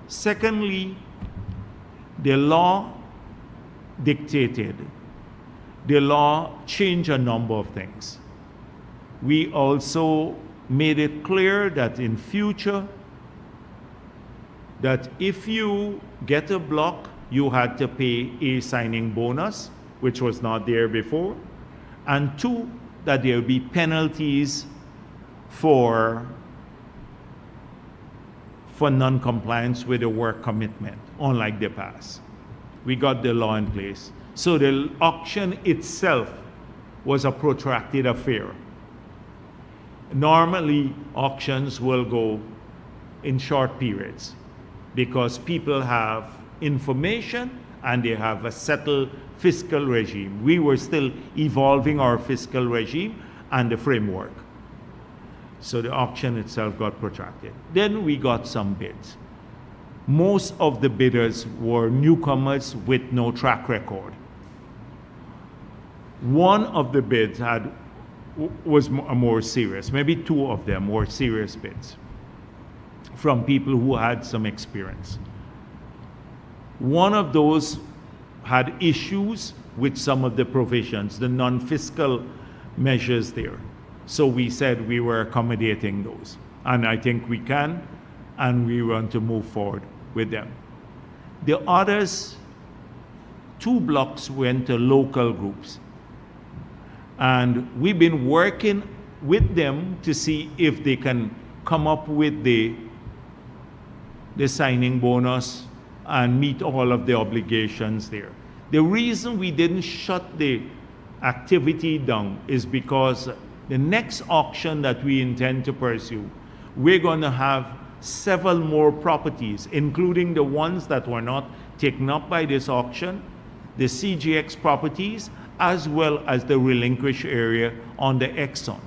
Secondly, the law dictated, the law changed a number of things. We also made it clear that in future, that if you get a block, you had to pay a signing bonus, which was not there before, and two, that there will be penalties for non-compliance with the work commitment, unlike the past. We got the law in place. So the auction itself was a protracted affair. Normally, auctions will go in short periods because people have information and they have a settled fiscal regime. We were still evolving our fiscal regime and the framework. So the auction itself got protracted. Then we got some bids. Most of the bidders were newcomers with no track record. One of the bids was more serious. Maybe two of them were serious bids from people who had some experience. One of those had issues with some of the provisions, the non-fiscal measures there. So we said we were accommodating those. And I think we can, and we want to move forward with them. The others, 2 blocks went to local groups. And we've been working with them to see if they can come up with the signing bonus and meet all of the obligations there. The reason we didn't shut the activity down is because the next auction that we intend to pursue, we're going to have several more properties, including the ones that were not taken up by this auction, the CGX properties, as well as the relinquished area on the Exxon.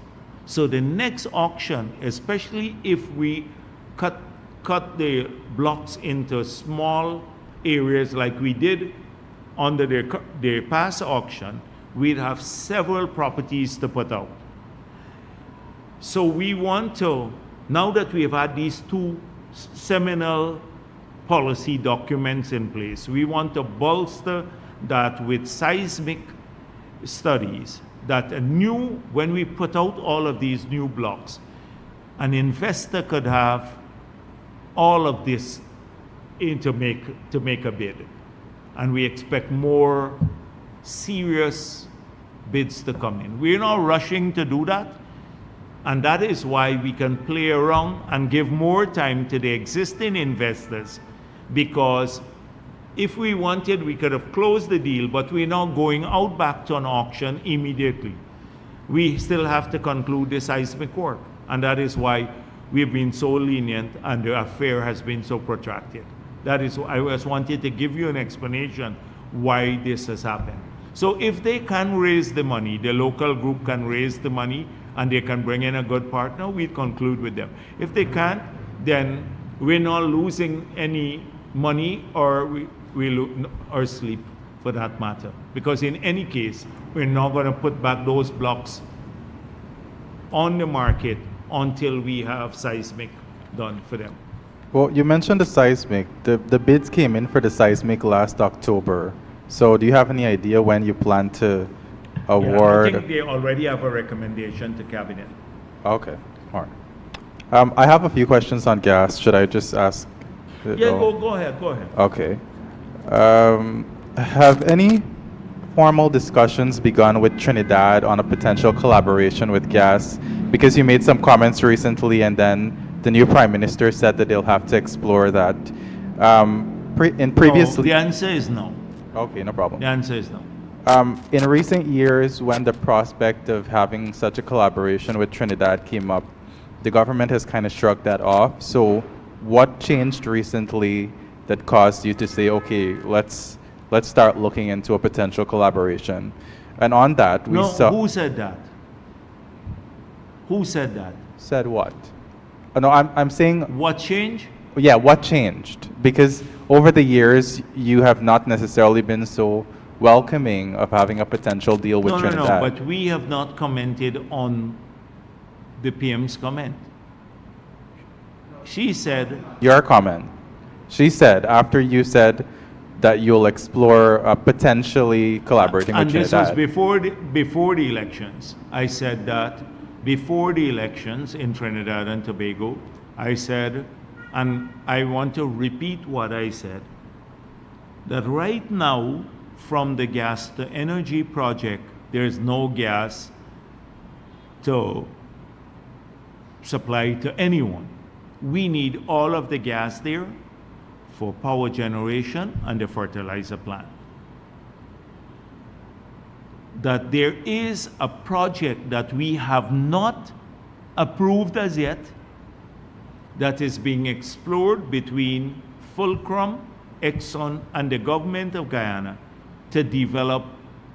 So the next auction, especially if we cut the blocks into small areas like we did under the past auction, we'd have several properties to put out. So we want to, now that we've had these 2 seminal policy documents in place, we want to bolster that with seismic studies, that when we put out all of these new blocks, an investor could have all of this to make a bid. And we expect more serious bids to come in. We're not rushing to do that, and that is why we can play around and give more time to the existing investors, because if we wanted, we could have closed the deal, but we're now going out back to an auction immediately. We still have to conclude the seismic work, and that is why we've been so lenient and the affair has been so protracted. That is why I just wanted to give you an explanation why this has happened. So if they can raise the money, the local group can raise the money and they can bring in a good partner, we conclude with them. If they can't, then we're not losing any money or or sleep for that matter. Because in any case, we're not going to put back those blocks on the market until we have seismic done for them. Well, you mentioned the seismic. The bids came in for the seismic last October. So do you have any idea when you plan to award? I think they already have a recommendation to cabinet. Okay, all right. I have a few questions on gas. Should I just ask? Yeah, go ahead. Okay. Have any formal discussions begun with Trinidad on a potential collaboration with gas? Because you made some comments recently, and then the new Prime Minister said that they'll have to explore that. The answer is no. Okay, no problem. The answer is no. In recent years, when the prospect of having such a collaboration with Trinidad came up, the government has kind of shrugged that off. So what changed recently that caused you to say, okay, let's start looking into a potential collaboration? And on that, we saw... Who said that? Who said that? Said what? No, I'm saying, What changed? yeah, what changed? Because over the years, you have not necessarily been so welcoming of having a potential deal with No, Trinidad. but we have not commented on the PM's comment. She said, Your comment. She said, after you said that you'll explore potentially collaborating with and this was Trinidad. before the elections. I said that before the elections in Trinidad and Tobago, I said, and I want to repeat what I said, that right now, from the gas to energy project, there's no gas to supply to anyone. We need all of the gas there for power generation and the fertilizer plant. That there is a project that we have not approved as yet that is being explored between Fulcrum, Exxon, and the government of Guyana to develop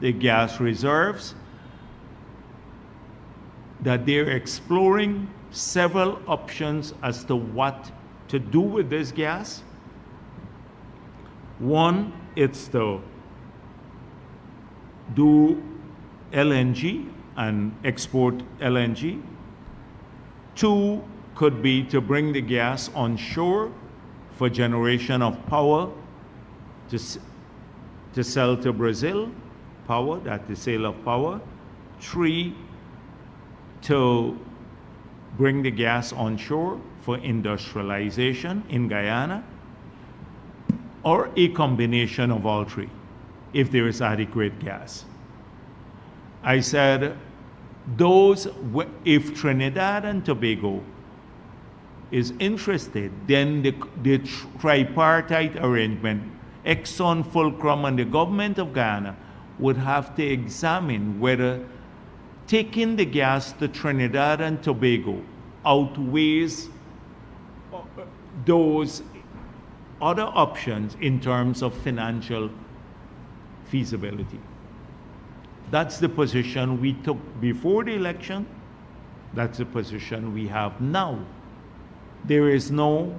the gas reserves, that they're exploring several options as to what to do with this gas. One, it's to do LNG and export LNG. Two, could be to bring the gas onshore for generation of power to sell to Brazil, power, that's the sale of power. Three, to bring the gas onshore for industrialization in Guyana, or a combination of all three, if there is adequate gas. I said, if Trinidad and Tobago is interested, then the tripartite arrangement, Exxon, Fulcrum, and the government of Guyana would have to examine whether taking the gas to Trinidad and Tobago outweighs those other options in terms of financial feasibility. That's the position we took before the election. That's the position we have now. There is no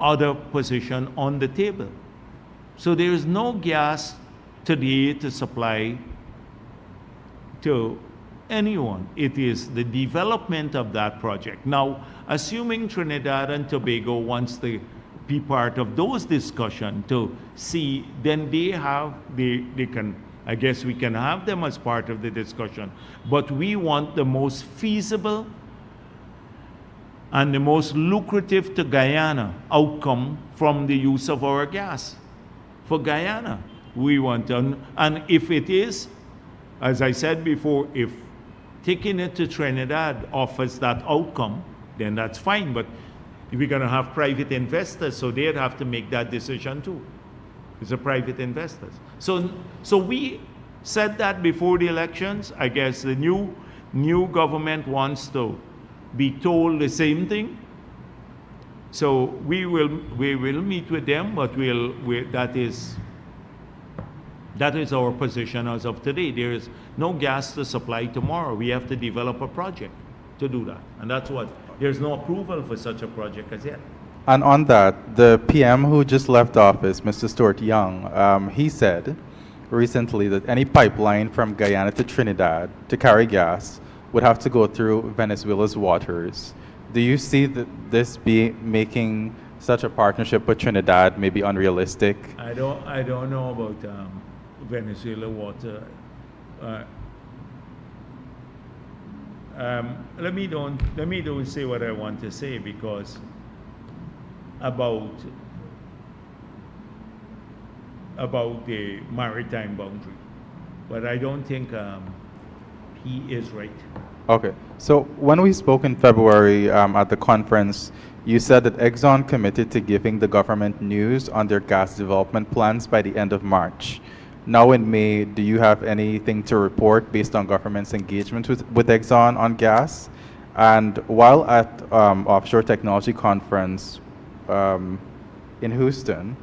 other position on the table. So there is no gas today to supply to anyone. It is the development of that project. Now, assuming Trinidad and Tobago wants to be part of those discussions to see, then they can, I guess we can have them as part of the discussion. But we want the most feasible and the most lucrative to Guyana outcome from the use of our gas. For Guyana, we want to, and if it is, as I said before, if taking it to Trinidad offers that outcome, then that's fine. But we're going to have private investors, so they'd have to make that decision too. It's a private investors. So we said that before the elections. I guess the new government wants to be told the same thing. So we will meet with them, but that is our position as of today. There is no gas to supply tomorrow. We have to develop a project to do that. And that's what, there's no approval for such a project as yet. And on that, the PM who just left office, Mr. Stuart Young, he said recently that any pipeline from Guyana to Trinidad to carry gas would have to go through Venezuela's waters. Do you see this making such a partnership with Trinidad maybe unrealistic? I don't know about Venezuela water. Let me don't say what I want to say, because about the maritime boundary, but I don't think he is right. Okay, so when we spoke in February at the conference, you said that Exxon committed to giving the government news on their gas development plans by the end of March. Now in May, do you have anything to report based on government's engagement with Exxon on gas? And while at Offshore Technology Conference in Houston,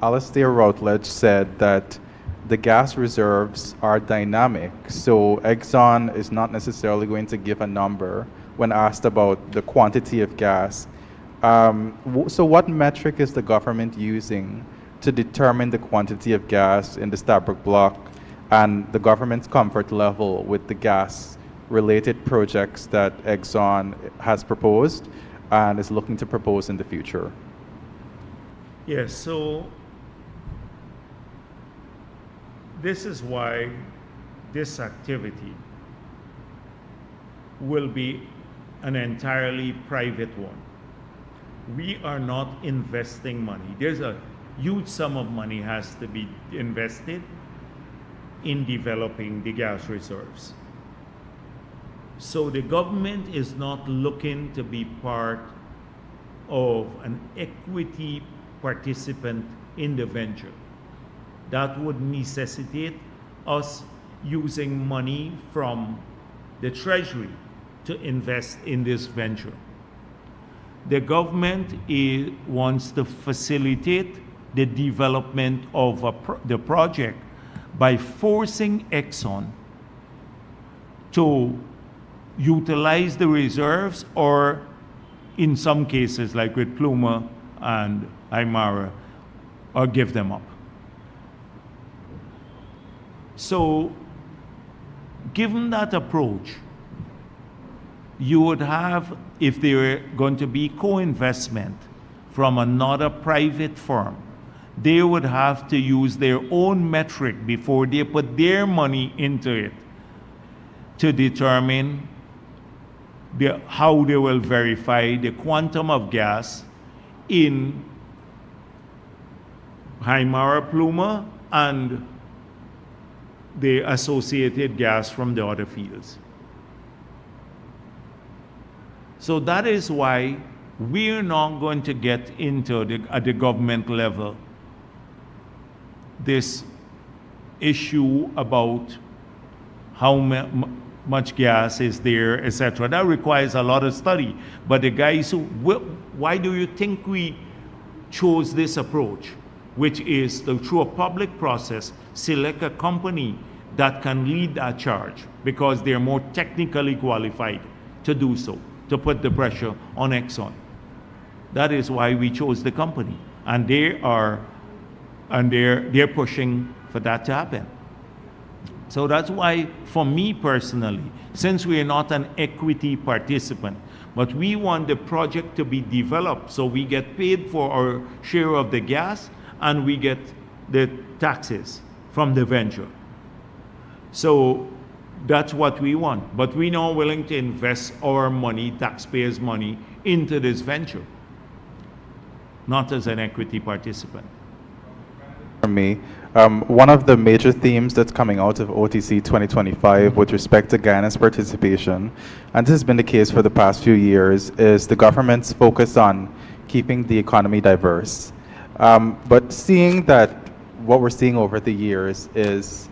Alastair Routledge said that the gas reserves are dynamic. So Exxon is not necessarily going to give a number when asked about the quantity of gas. So what metric is the government using to determine the quantity of gas in the Stabroek block and the government's comfort level with the gas-related projects that Exxon has proposed and is looking to propose in the future? Yes, so this is why this activity will be an entirely private one. We are not investing money. There's a huge sum of money has to be invested in developing the gas reserves. So the government is not looking to be part of an equity participant in the venture. That would necessitate us using money from the Treasury to invest in this venture. The government wants to facilitate the development of the project by forcing Exxon to utilize the reserves, or in some cases, like with Pluma and Aymara, or give them up. So, given that approach, you would have, if there were going to be co-investment from another private firm, they would have to use their own metric before they put their money into it to determine how they will verify the quantum of gas in Haimara Pluma and the associated gas from the other fields. So that is why we're not going to get into at the government level this issue about how much gas is there, etc. That requires a lot of study. But the guys why do you think we chose this approach, which is to, through a public process, select a company that can lead that charge because they're more technically qualified to do so, to put the pressure on Exxon. That is why we chose the company, and they're pushing for that to happen. So that's why, for me personally, since we are not an equity participant, but we want the project to be developed so we get paid for our share of the gas and we get the taxes from the venture. So that's what we want. But we're not willing to invest our money, taxpayers' money, into this venture, not as an equity participant. For me, one of the major themes that's coming out of OTC 2025 with respect to Guyana's participation, and this has been the case for the past few years, is the government's focus on keeping the economy diverse. But seeing that what we're seeing over the years is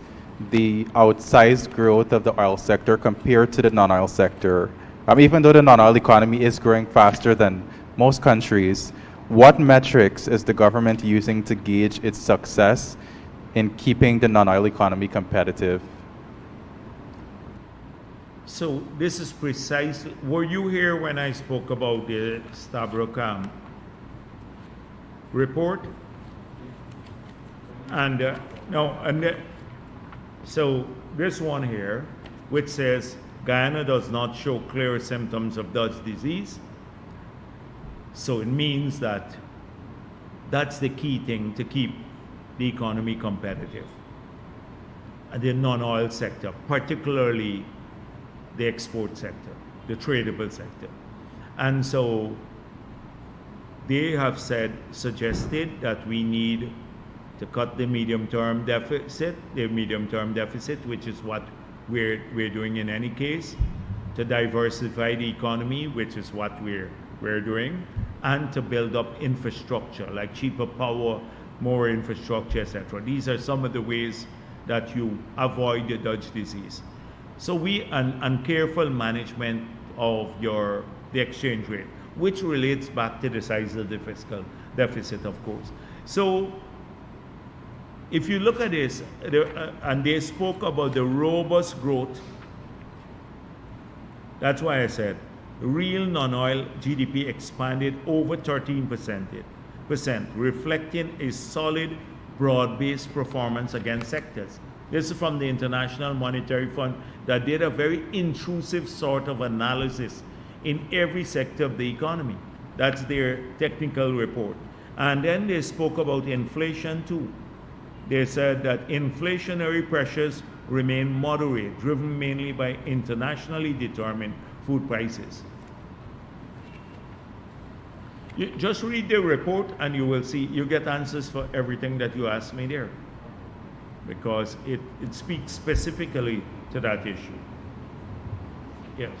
the outsized growth of the oil sector compared to the non-oil sector, even though the non-oil economy is growing faster than most countries, what metrics is the government using to gauge its success in keeping the non-oil economy competitive? So this is precisely, were you here when I spoke about the Stabroek report? And so this one here, which says Guyana does not show clear symptoms of Dutch disease. So it means that that's the key thing to keep the economy competitive. And the non-oil sector, particularly the export sector, the tradable sector. And so they have suggested that we need to cut the medium-term deficit, which is what we're doing in any case, to diversify the economy, which is what we're doing, and to build up infrastructure like cheaper power, more infrastructure, etc. These are some of the ways that you avoid the Dutch disease. So and careful management of the exchange rate, which relates back to the size of the fiscal deficit, of course. So if you look at this, and they spoke about the robust growth, that's why I said real non-oil GDP expanded over 13%, reflecting a solid, broad-based performance against sectors. This is from the International Monetary Fund that did a very intrusive sort of analysis in every sector of the economy. That's their technical report. And then they spoke about inflation too. They said that inflationary pressures remain moderate, driven mainly by internationally determined food prices. You just read the report and you will see, you get answers for everything that you asked me there, because it speaks specifically to that issue. Yes.